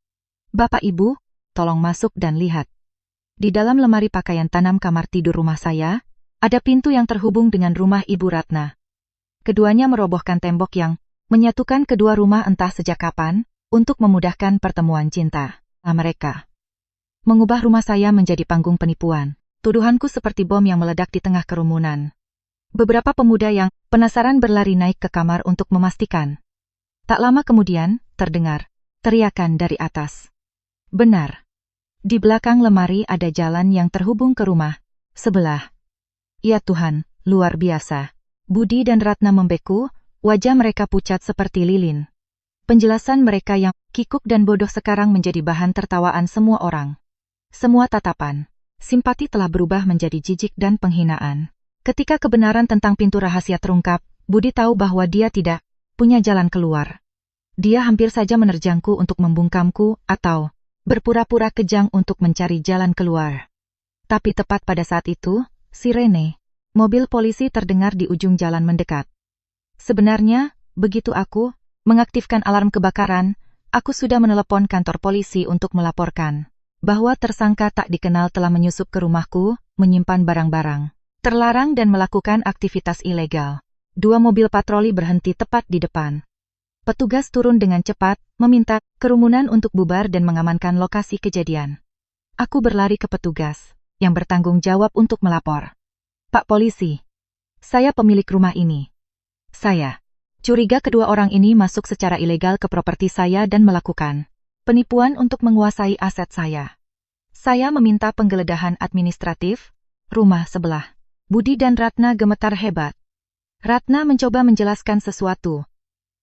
Bapak Ibu, tolong masuk dan lihat. Di dalam lemari pakaian tanam kamar tidur rumah saya, ada pintu yang terhubung dengan rumah Ibu Ratna. Keduanya merobohkan tembok yang menyatukan kedua rumah entah sejak kapan, untuk memudahkan pertemuan cinta mereka. Mengubah rumah saya menjadi panggung penipuan. Tuduhanku seperti bom yang meledak di tengah kerumunan. Beberapa pemuda yang penasaran berlari naik ke kamar untuk memastikan. Tak lama kemudian, terdengar teriakan dari atas. Benar. Di belakang lemari ada jalan yang terhubung ke rumah sebelah. Ya Tuhan, luar biasa. Budi dan Ratna membeku, wajah mereka pucat seperti lilin. Penjelasan mereka yang kikuk dan bodoh sekarang menjadi bahan tertawaan semua orang. Semua tatapan simpati telah berubah menjadi jijik dan penghinaan. Ketika kebenaran tentang pintu rahasia terungkap, Budi tahu bahwa dia tidak punya jalan keluar. Dia hampir saja menerjangku untuk membungkamku atau berpura-pura kejang untuk mencari jalan keluar. Tapi tepat pada saat itu, sirene mobil polisi terdengar di ujung jalan mendekat. Sebenarnya, begitu aku mengaktifkan alarm kebakaran, aku sudah menelepon kantor polisi untuk melaporkan bahwa tersangka tak dikenal telah menyusup ke rumahku, menyimpan barang-barang terlarang dan melakukan aktivitas ilegal. 2 mobil patroli berhenti tepat di depan. Petugas turun dengan cepat, meminta kerumunan untuk bubar dan mengamankan lokasi kejadian. Aku berlari ke petugas, yang bertanggung jawab untuk melapor. Pak Polisi, saya pemilik rumah ini. Saya curiga kedua orang ini masuk secara ilegal ke properti saya dan melakukan penipuan untuk menguasai aset saya. Saya meminta penggeledahan administratif rumah sebelah. Budi dan Ratna gemetar hebat. Ratna mencoba menjelaskan sesuatu,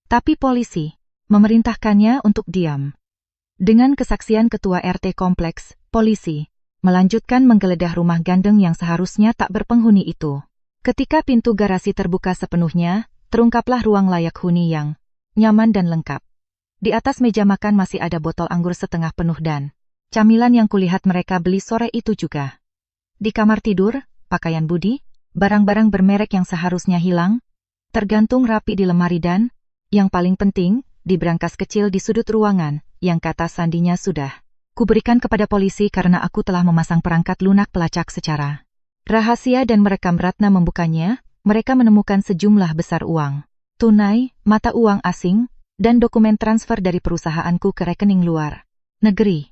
tapi polisi memerintahkannya untuk diam. Dengan kesaksian ketua RT kompleks, polisi melanjutkan menggeledah rumah gandeng yang seharusnya tak berpenghuni itu. Ketika pintu garasi terbuka sepenuhnya, terungkaplah ruang layak huni yang nyaman dan lengkap. Di atas meja makan masih ada botol anggur setengah penuh dan camilan yang kulihat mereka beli sore itu juga. Di kamar tidur, pakaian Budi, barang-barang bermerek yang seharusnya hilang, tergantung rapi di lemari dan, yang paling penting, di brankas kecil di sudut ruangan, yang kata sandinya sudah kuberikan kepada polisi karena aku telah memasang perangkat lunak pelacak secara rahasia dan merekam. Ratna membukanya, mereka menemukan sejumlah besar uang tunai, mata uang asing, dan dokumen transfer dari perusahaanku ke rekening luar negeri.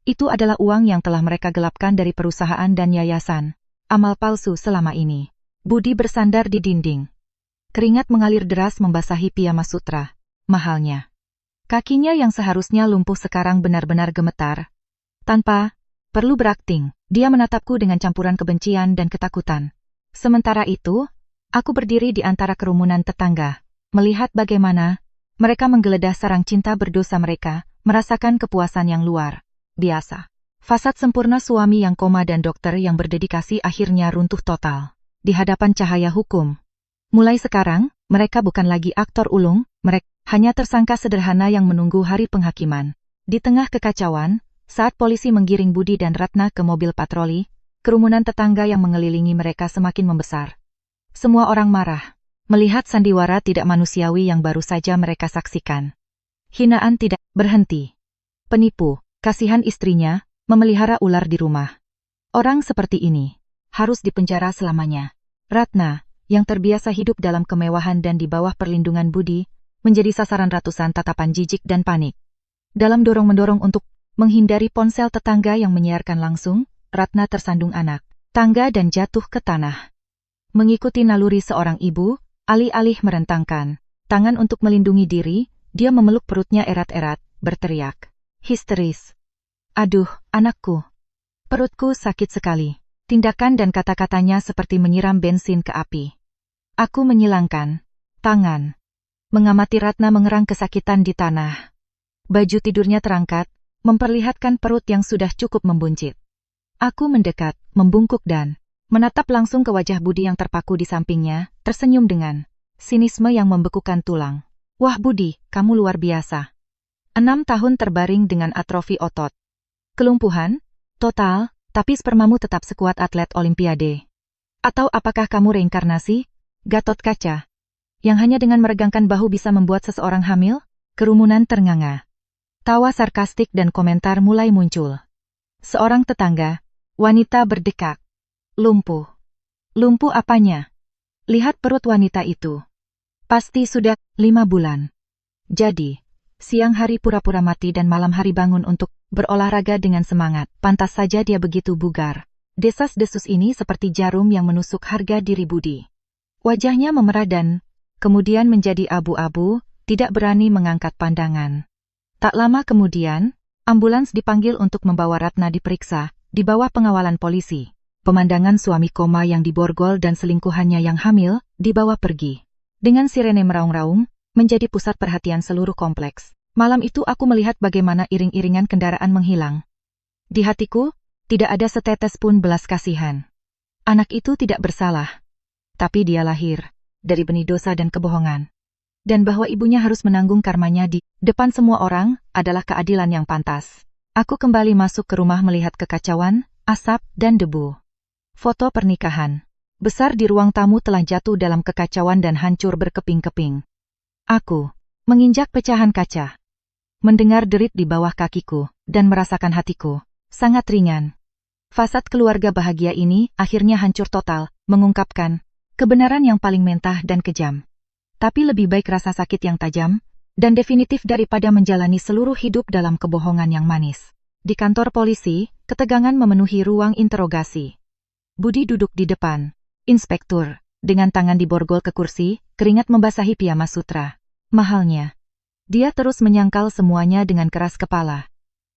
Itu adalah uang yang telah mereka gelapkan dari perusahaan dan yayasan amal palsu selama ini. Budi bersandar di dinding. Keringat mengalir deras membasahi piyama sutra mahalnya. Kakinya yang seharusnya lumpuh sekarang benar-benar gemetar. Tanpa perlu berakting, dia menatapku dengan campuran kebencian dan ketakutan. Sementara itu, aku berdiri di antara kerumunan tetangga, melihat bagaimana mereka menggeledah sarang cinta berdosa mereka, merasakan kepuasan yang luar biasa. Fasad sempurna suami yang koma dan dokter yang berdedikasi akhirnya runtuh total di hadapan cahaya hukum. Mulai sekarang, mereka bukan lagi aktor ulung, mereka hanya tersangka sederhana yang menunggu hari penghakiman. Di tengah kekacauan, saat polisi menggiring Budi dan Ratna ke mobil patroli, kerumunan tetangga yang mengelilingi mereka semakin membesar. Semua orang marah melihat sandiwara tidak manusiawi yang baru saja mereka saksikan. Hinaan tidak berhenti. Penipu, kasihan istrinya, memelihara ular di rumah. Orang seperti ini harus dipenjara selamanya. Ratna, yang terbiasa hidup dalam kemewahan dan di bawah perlindungan Budi, menjadi sasaran ratusan tatapan jijik dan panik. Dalam dorong-mendorong untuk menghindari ponsel tetangga yang menyiarkan langsung, Ratna tersandung anak tangga dan jatuh ke tanah. Mengikuti naluri seorang ibu, alih-alih merentangkan tangan untuk melindungi diri, dia memeluk perutnya erat-erat, berteriak histeris. Aduh, anakku. Perutku sakit sekali. Tindakan dan kata-katanya seperti menyiram bensin ke api. Aku menyilangkan tangan, mengamati Ratna mengerang kesakitan di tanah. Baju tidurnya terangkat, memperlihatkan perut yang sudah cukup membuncit. Aku mendekat, membungkuk dan menatap langsung ke wajah Budi yang terpaku di sampingnya, tersenyum dengan sinisme yang membekukan tulang. Wah Budi, kamu luar biasa. 6 tahun terbaring dengan atrofi otot. Kelumpuhan total, tapi spermamu tetap sekuat atlet olimpiade. Atau apakah kamu reinkarnasi Gatot Kaca, yang hanya dengan meregangkan bahu bisa membuat seseorang hamil? Kerumunan ternganga. Tawa sarkastik dan komentar mulai muncul. Seorang tetangga, wanita berdekak. Lumpuh. Lumpuh apanya? Lihat perut wanita itu. Pasti sudah 5 bulan. Jadi, siang hari pura-pura mati dan malam hari bangun untuk berolahraga dengan semangat. Pantas saja dia begitu bugar. Desas-desus ini seperti jarum yang menusuk harga diri Budi. Wajahnya memerah dan kemudian menjadi abu-abu, tidak berani mengangkat pandangan. Tak lama kemudian, ambulans dipanggil untuk membawa Ratna diperiksa, di bawah pengawalan polisi. Pemandangan suami koma yang diborgol dan selingkuhannya yang hamil, dibawa pergi. Dengan sirene meraung-raung, menjadi pusat perhatian seluruh kompleks. Malam itu aku melihat bagaimana iring-iringan kendaraan menghilang. Di hatiku, tidak ada setetes pun belas kasihan. Anak itu tidak bersalah. Tapi dia lahir dari benih dosa dan kebohongan. Dan bahwa ibunya harus menanggung karmanya di depan semua orang adalah keadilan yang pantas. Aku kembali masuk ke rumah melihat kekacauan, asap, dan debu. Foto pernikahan besar di ruang tamu telah jatuh dalam kekacauan dan hancur berkeping-keping. Aku menginjak pecahan kaca, mendengar derit di bawah kakiku, dan merasakan hatiku sangat ringan. Fasad keluarga bahagia ini akhirnya hancur total, mengungkapkan kebenaran yang paling mentah dan kejam. Tapi lebih baik rasa sakit yang tajam dan definitif daripada menjalani seluruh hidup dalam kebohongan yang manis. Di kantor polisi, ketegangan memenuhi ruang interogasi. Budi duduk di depan inspektur, dengan tangan diborgol ke kursi, keringat membasahi piyama sutra. Mahalnya, dia terus menyangkal semuanya dengan keras kepala.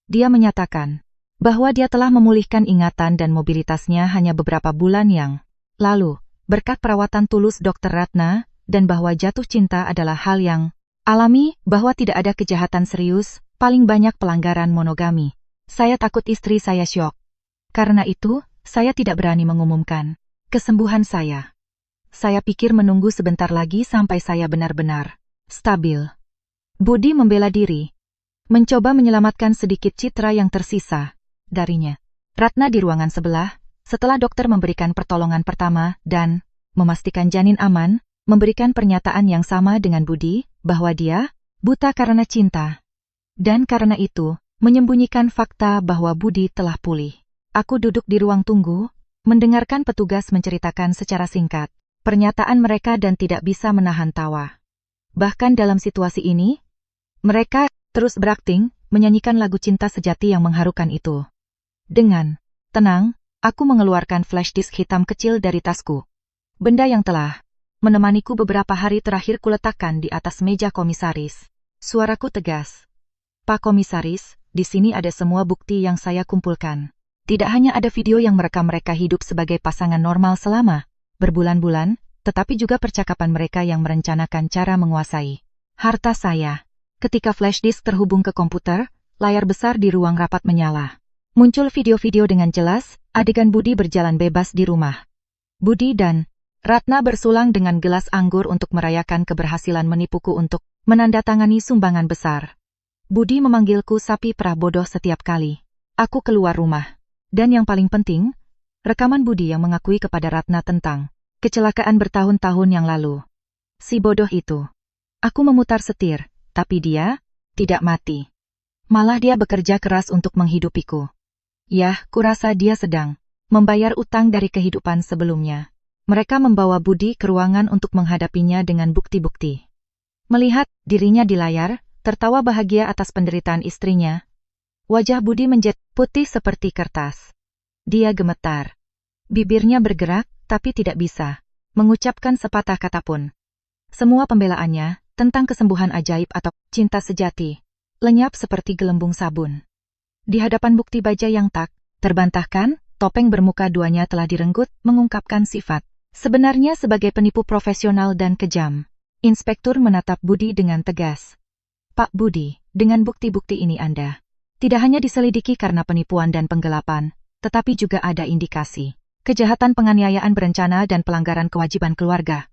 Dia menyatakan bahwa dia telah memulihkan ingatan dan mobilitasnya hanya beberapa bulan yang lalu, berkat perawatan tulus Dr. Ratna, dan bahwa jatuh cinta adalah hal yang alami, bahwa tidak ada kejahatan serius, paling banyak pelanggaran monogami. Saya takut istri saya syok. Karena itu, saya tidak berani mengumumkan kesembuhan saya. Saya pikir menunggu sebentar lagi sampai saya benar-benar stabil. Budi membela diri, mencoba menyelamatkan sedikit citra yang tersisa darinya. Ratna di ruangan sebelah, setelah dokter memberikan pertolongan pertama dan memastikan janin aman, memberikan pernyataan yang sama dengan Budi, bahwa dia buta karena cinta. Dan karena itu, menyembunyikan fakta bahwa Budi telah pulih. Aku duduk di ruang tunggu, mendengarkan petugas menceritakan secara singkat pernyataan mereka dan tidak bisa menahan tawa. Bahkan dalam situasi ini, mereka terus berakting, menyanyikan lagu cinta sejati yang mengharukan itu. Dengan tenang, aku mengeluarkan flash disk hitam kecil dari tasku. Benda yang telah menemaniku beberapa hari terakhir kuletakkan di atas meja komisaris. Suaraku tegas. Pak Komisaris, di sini ada semua bukti yang saya kumpulkan. Tidak hanya ada video yang merekam mereka hidup sebagai pasangan normal selama berbulan-bulan, tetapi juga percakapan mereka yang merencanakan cara menguasai harta saya. Ketika flash disk terhubung ke komputer, layar besar di ruang rapat menyala. Muncul video-video dengan jelas, adegan Budi berjalan bebas di rumah. Budi dan Ratna bersulang dengan gelas anggur untuk merayakan keberhasilan menipuku untuk menandatangani sumbangan besar. Budi memanggilku sapi perah bodoh setiap kali aku keluar rumah. Dan yang paling penting, rekaman Budi yang mengakui kepada Ratna tentang kecelakaan bertahun-tahun yang lalu. Si bodoh itu. Aku memutar setir, tapi dia tidak mati. Malah dia bekerja keras untuk menghidupiku. Yah, kurasa dia sedang membayar utang dari kehidupan sebelumnya. Mereka membawa Budi ke ruangan untuk menghadapinya dengan bukti-bukti. Melihat dirinya di layar, tertawa bahagia atas penderitaan istrinya. Wajah Budi menjadi putih seperti kertas. Dia gemetar. Bibirnya bergerak, tapi tidak bisa mengucapkan sepatah kata pun. Semua pembelaannya tentang kesembuhan ajaib atau cinta sejati lenyap seperti gelembung sabun. Di hadapan bukti baja yang tak terbantahkan, topeng bermuka duanya telah direnggut, mengungkapkan sifat sebenarnya sebagai penipu profesional dan kejam. Inspektur menatap Budi dengan tegas. Pak Budi, dengan bukti-bukti ini Anda tidak hanya diselidiki karena penipuan dan penggelapan, tetapi juga ada indikasi kejahatan penganiayaan berencana dan pelanggaran kewajiban keluarga.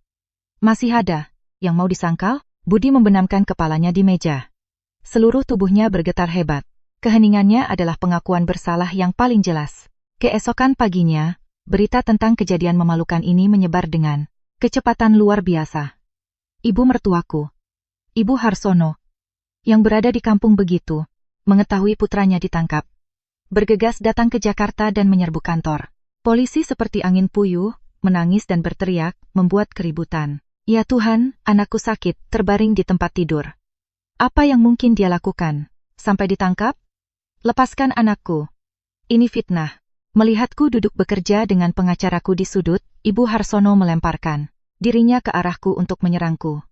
Masih ada yang mau disangkal? Budi membenamkan kepalanya di meja. Seluruh tubuhnya bergetar hebat. Keheningannya adalah pengakuan bersalah yang paling jelas. Keesokan paginya, berita tentang kejadian memalukan ini menyebar dengan kecepatan luar biasa. Ibu mertuaku, Ibu Harsono, yang berada di kampung begitu, mengetahui putranya ditangkap, bergegas datang ke Jakarta dan menyerbu kantor. Polisi seperti angin puyuh, menangis dan berteriak, membuat keributan. Ya Tuhan, anakku sakit, terbaring di tempat tidur. Apa yang mungkin dia lakukan? Sampai ditangkap? Lepaskan anakku. Ini fitnah. Melihatku duduk bekerja dengan pengacaraku di sudut, Ibu Harsono melemparkan dirinya ke arahku untuk menyerangku.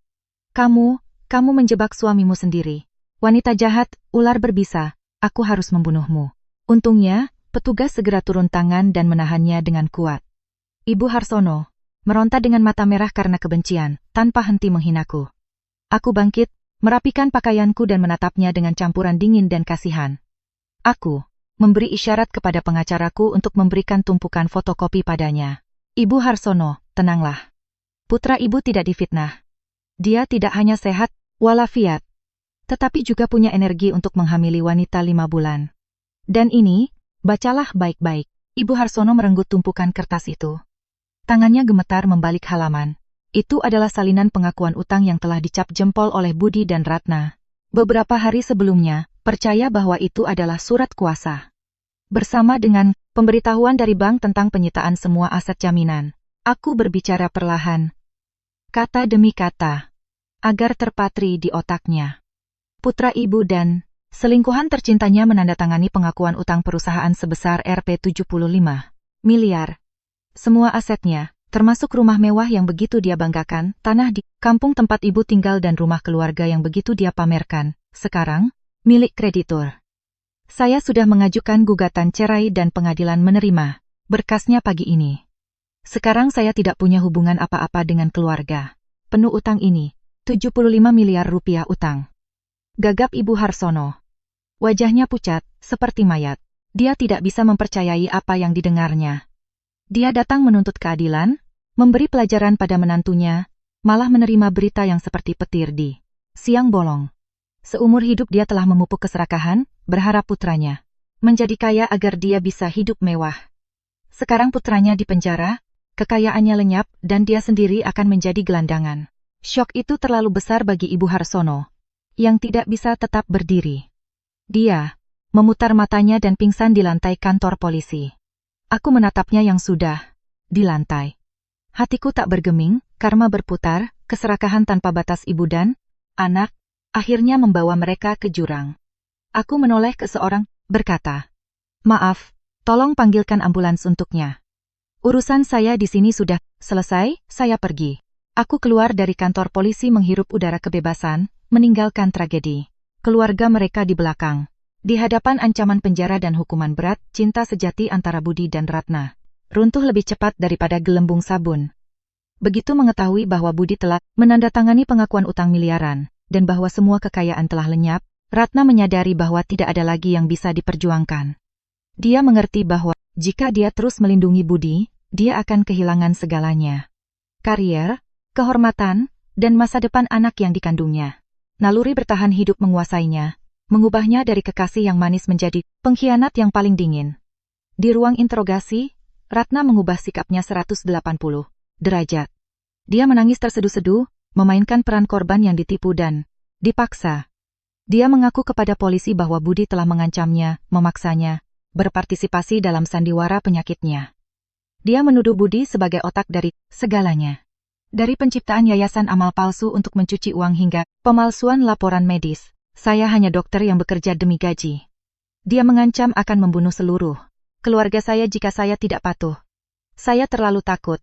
Kamu menjebak suamimu sendiri. Wanita jahat, ular berbisa, aku harus membunuhmu. Untungnya, petugas segera turun tangan dan menahannya dengan kuat. Ibu Harsono meronta dengan mata merah karena kebencian, tanpa henti menghinaku. Aku bangkit, merapikan pakaianku dan menatapnya dengan campuran dingin dan kasihan. Aku memberi isyarat kepada pengacaraku untuk memberikan tumpukan fotokopi padanya. Ibu Harsono, tenanglah. Putra ibu tidak difitnah. Dia tidak hanya sehat, walafiat, tetapi juga punya energi untuk menghamili wanita 5 bulan. Dan ini, bacalah baik-baik. Ibu Harsono merenggut tumpukan kertas itu. Tangannya gemetar membalik halaman. Itu adalah salinan pengakuan utang yang telah dicap jempol oleh Budi dan Ratna. Beberapa hari sebelumnya, percaya bahwa itu adalah surat kuasa. Bersama dengan pemberitahuan dari bank tentang penyitaan semua aset jaminan. Aku berbicara perlahan, kata demi kata, agar terpatri di otaknya. Putra ibu dan selingkuhan tercintanya menandatangani pengakuan utang perusahaan sebesar Rp75 miliar. Semua asetnya, termasuk rumah mewah yang begitu dia banggakan, tanah di kampung tempat ibu tinggal dan rumah keluarga yang begitu dia pamerkan, sekarang milik kreditur. Saya sudah mengajukan gugatan cerai dan pengadilan menerima berkasnya pagi ini. Sekarang saya tidak punya hubungan apa-apa dengan keluarga. Penuh utang ini, 75 miliar rupiah utang. Gagap Ibu Harsono. Wajahnya pucat, seperti mayat. Dia tidak bisa mempercayai apa yang didengarnya. Dia datang menuntut keadilan, memberi pelajaran pada menantunya, malah menerima berita yang seperti petir di siang bolong. Seumur hidup dia telah memupuk keserakahan, berharap putranya menjadi kaya agar dia bisa hidup mewah. Sekarang putranya dipenjara, kekayaannya lenyap dan dia sendiri akan menjadi gelandangan. Syok itu terlalu besar bagi Ibu Harsono, yang tidak bisa tetap berdiri. Dia memutar matanya dan pingsan di lantai kantor polisi. Aku menatapnya yang sudah di lantai. Hatiku tak bergeming, karma berputar, keserakahan tanpa batas ibu dan anak, akhirnya membawa mereka ke jurang. Aku menoleh ke seorang, berkata, "Maaf, tolong panggilkan ambulans untuknya. Urusan saya di sini sudah selesai, saya pergi." Aku keluar dari kantor polisi menghirup udara kebebasan, meninggalkan tragedi keluarga mereka di belakang. Di hadapan ancaman penjara dan hukuman berat, cinta sejati antara Budi dan Ratna runtuh lebih cepat daripada gelembung sabun. Begitu mengetahui bahwa Budi telah menandatangani pengakuan utang miliaran, dan bahwa semua kekayaan telah lenyap, Ratna menyadari bahwa tidak ada lagi yang bisa diperjuangkan. Dia mengerti bahwa, jika dia terus melindungi Budi, dia akan kehilangan segalanya. Karier, kehormatan, dan masa depan anak yang dikandungnya. Naluri bertahan hidup menguasainya, mengubahnya dari kekasih yang manis menjadi pengkhianat yang paling dingin. Di ruang interogasi, Ratna mengubah sikapnya 180 derajat. Dia menangis terseduh-seduh, memainkan peran korban yang ditipu dan dipaksa. Dia mengaku kepada polisi bahwa Budi telah mengancamnya, memaksanya, berpartisipasi dalam sandiwara penyakitnya. Dia menuduh Budi sebagai otak dari segalanya. Dari penciptaan yayasan amal palsu untuk mencuci uang hingga pemalsuan laporan medis. Saya hanya dokter yang bekerja demi gaji. Dia mengancam akan membunuh seluruh keluarga saya jika saya tidak patuh. Saya terlalu takut.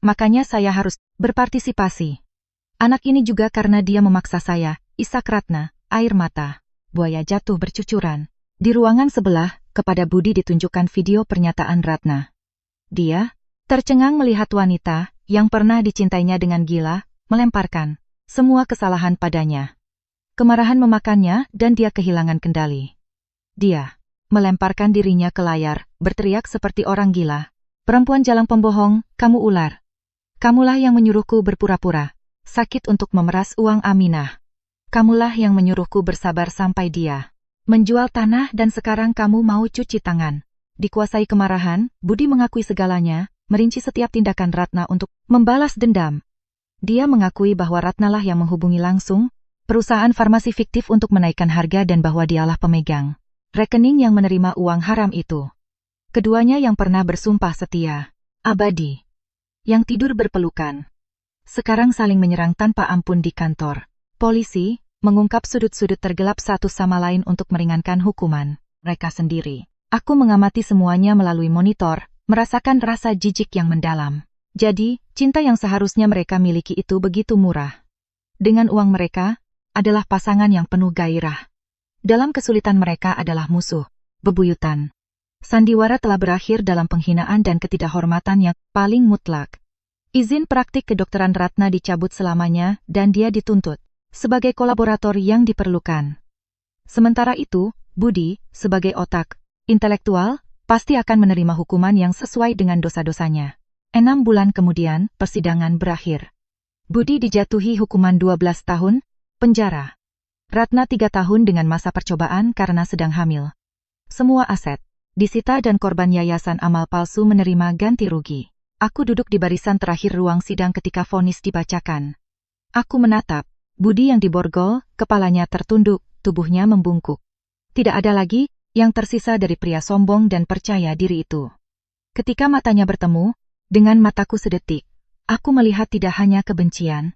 Makanya saya harus berpartisipasi. Anak ini juga karena dia memaksa saya, isak Ratna, air mata. Buaya jatuh bercucuran. Di ruangan sebelah, kepada Budi ditunjukkan video pernyataan Ratna. Dia tercengang melihat wanita yang pernah dicintainya dengan gila, melemparkan semua kesalahan padanya. Kemarahan memakannya dan dia kehilangan kendali. Dia melemparkan dirinya ke layar, berteriak seperti orang gila. "Perempuan jalang pembohong, kamu ular. Kamulah yang menyuruhku berpura-pura sakit untuk memeras uang Aminah. Kamulah yang menyuruhku bersabar sampai dia menjual tanah dan sekarang kamu mau cuci tangan." Dikuasai kemarahan, Budi mengakui segalanya, merinci setiap tindakan Ratna untuk membalas dendam. Dia mengakui bahwa Ratna lah yang menghubungi langsung perusahaan farmasi fiktif untuk menaikkan harga dan bahwa dialah pemegang rekening yang menerima uang haram itu. Keduanya yang pernah bersumpah setia abadi, yang tidur berpelukan, sekarang saling menyerang tanpa ampun di kantor polisi, mengungkap sudut-sudut tergelap satu sama lain untuk meringankan hukuman mereka sendiri. Aku mengamati semuanya melalui monitor, merasakan rasa jijik yang mendalam. Jadi, cinta yang seharusnya mereka miliki itu begitu murah. Dengan uang mereka, adalah pasangan yang penuh gairah. Dalam kesulitan mereka adalah musuh, bebuyutan. Sandiwara telah berakhir dalam penghinaan dan ketidakhormatan yang paling mutlak. Izin praktik kedokteran Ratna dicabut selamanya dan dia dituntut sebagai kolaborator yang diperlukan. Sementara itu, Budi, sebagai otak intelektual, pasti akan menerima hukuman yang sesuai dengan dosa-dosanya. 6 bulan kemudian, persidangan berakhir. Budi dijatuhi hukuman 12 tahun penjara. Ratna 3 tahun dengan masa percobaan karena sedang hamil. Semua aset disita dan korban yayasan amal palsu menerima ganti rugi. Aku duduk di barisan terakhir ruang sidang ketika vonis dibacakan. Aku menatap Budi yang diborgol, kepalanya tertunduk, tubuhnya membungkuk. Tidak ada lagi yang tersisa dari pria sombong dan percaya diri itu. Ketika matanya bertemu dengan mataku sedetik, aku melihat tidak hanya kebencian,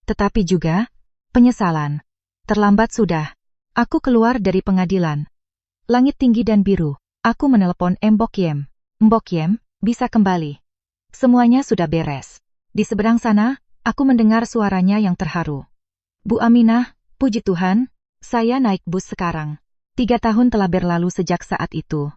tetapi juga penyesalan. Terlambat sudah. Aku keluar dari pengadilan. Langit tinggi dan biru. Aku menelepon Mbok Yem. Mbok Yem, bisa kembali. Semuanya sudah beres. Di seberang sana, aku mendengar suaranya yang terharu. Bu Aminah, puji Tuhan, saya naik bus sekarang. 3 tahun telah berlalu sejak saat itu.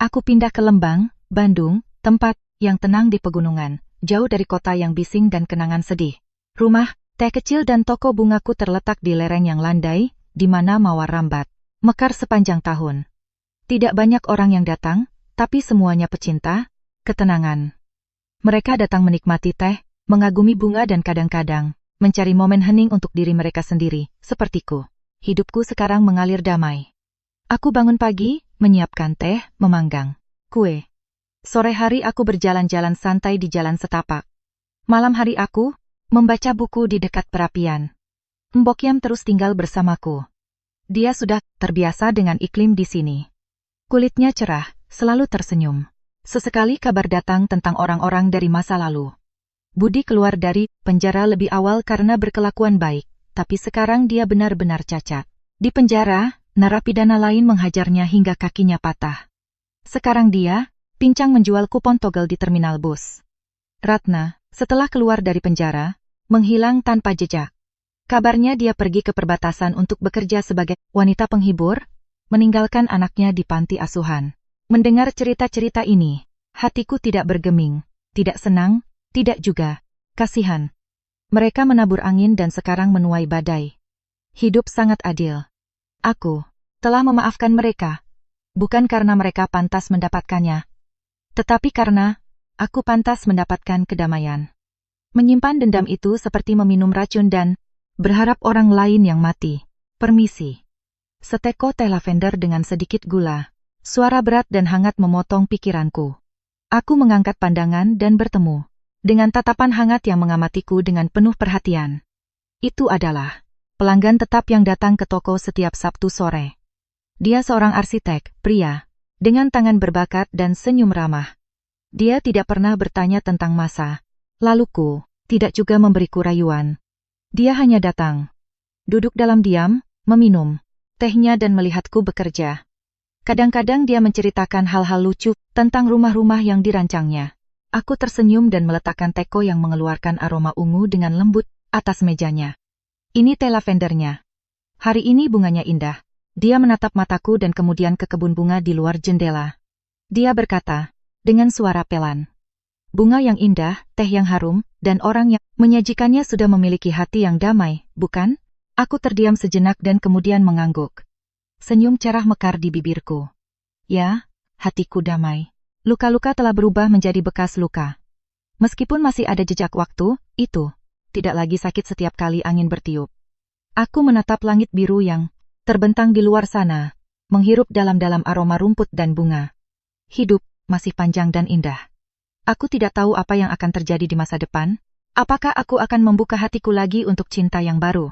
Aku pindah ke Lembang, Bandung, tempat yang tenang di pegunungan, jauh dari kota yang bising dan kenangan sedih. Rumah, teh kecil dan toko bungaku terletak di lereng yang landai, di mana mawar rambat mekar sepanjang tahun. Tidak banyak orang yang datang, tapi semuanya pecinta ketenangan. Mereka datang menikmati teh, mengagumi bunga dan kadang-kadang mencari momen hening untuk diri mereka sendiri, sepertiku. Hidupku sekarang mengalir damai. Aku bangun pagi, menyiapkan teh, memanggang kue. Sore hari aku berjalan-jalan santai di jalan setapak. Malam hari aku membaca buku di dekat perapian. Mbok Yam terus tinggal bersamaku. Dia sudah terbiasa dengan iklim di sini. Kulitnya cerah, selalu tersenyum. Sesekali kabar datang tentang orang-orang dari masa lalu. Budi keluar dari penjara lebih awal karena berkelakuan baik, tapi sekarang dia benar-benar cacat. Di penjara, narapidana lain menghajarnya hingga kakinya patah. Sekarang dia pincang menjual kupon togel di terminal bus. Ratna, setelah keluar dari penjara, menghilang tanpa jejak. Kabarnya dia pergi ke perbatasan untuk bekerja sebagai wanita penghibur, meninggalkan anaknya di panti asuhan. Mendengar cerita-cerita ini, hatiku tidak bergeming, tidak senang, tidak juga kasihan. Mereka menabur angin dan sekarang menuai badai. Hidup sangat adil. Aku telah memaafkan mereka, bukan karena mereka pantas mendapatkannya, tetapi karena aku pantas mendapatkan kedamaian. Menyimpan dendam itu seperti meminum racun dan berharap orang lain yang mati. Permisi. Seteko teh lavender dengan sedikit gula. Suara berat dan hangat memotong pikiranku. Aku mengangkat pandangan dan bertemu dengan tatapan hangat yang mengamatiku dengan penuh perhatian. Itu adalah pelanggan tetap yang datang ke toko setiap Sabtu sore. Dia seorang arsitek, pria, dengan tangan berbakat dan senyum ramah. Dia tidak pernah bertanya tentang masa laluku, tidak juga memberiku rayuan. Dia hanya datang, duduk dalam diam, meminum tehnya dan melihatku bekerja. Kadang-kadang dia menceritakan hal-hal lucu tentang rumah-rumah yang dirancangnya. Aku tersenyum dan meletakkan teko yang mengeluarkan aroma ungu dengan lembut atas mejanya. Ini teh lavendernya. Hari ini bunganya indah. Dia menatap mataku dan kemudian ke kebun bunga di luar jendela. Dia berkata, dengan suara pelan. Bunga yang indah, teh yang harum, dan orang yang menyajikannya sudah memiliki hati yang damai, bukan? Aku terdiam sejenak dan kemudian mengangguk. Senyum cerah mekar di bibirku. Ya, hatiku damai. Luka-luka telah berubah menjadi bekas luka. Meskipun masih ada jejak waktu, itu tidak lagi sakit setiap kali angin bertiup. Aku menatap langit biru yang terbentang di luar sana, menghirup dalam-dalam aroma rumput dan bunga. Hidup masih panjang dan indah. Aku tidak tahu apa yang akan terjadi di masa depan. Apakah aku akan membuka hatiku lagi untuk cinta yang baru?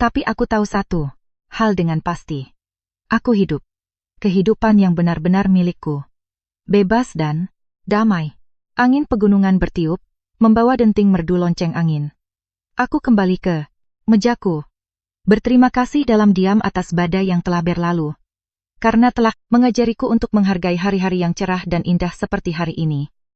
Tapi aku tahu satu hal dengan pasti. Aku hidup. Kehidupan yang benar-benar milikku. Bebas dan damai. Angin pegunungan bertiup, membawa denting merdu lonceng angin. Aku kembali ke mejaku. Berterima kasih dalam diam atas badai yang telah berlalu. Karena telah mengajariku untuk menghargai hari-hari yang cerah dan indah seperti hari ini.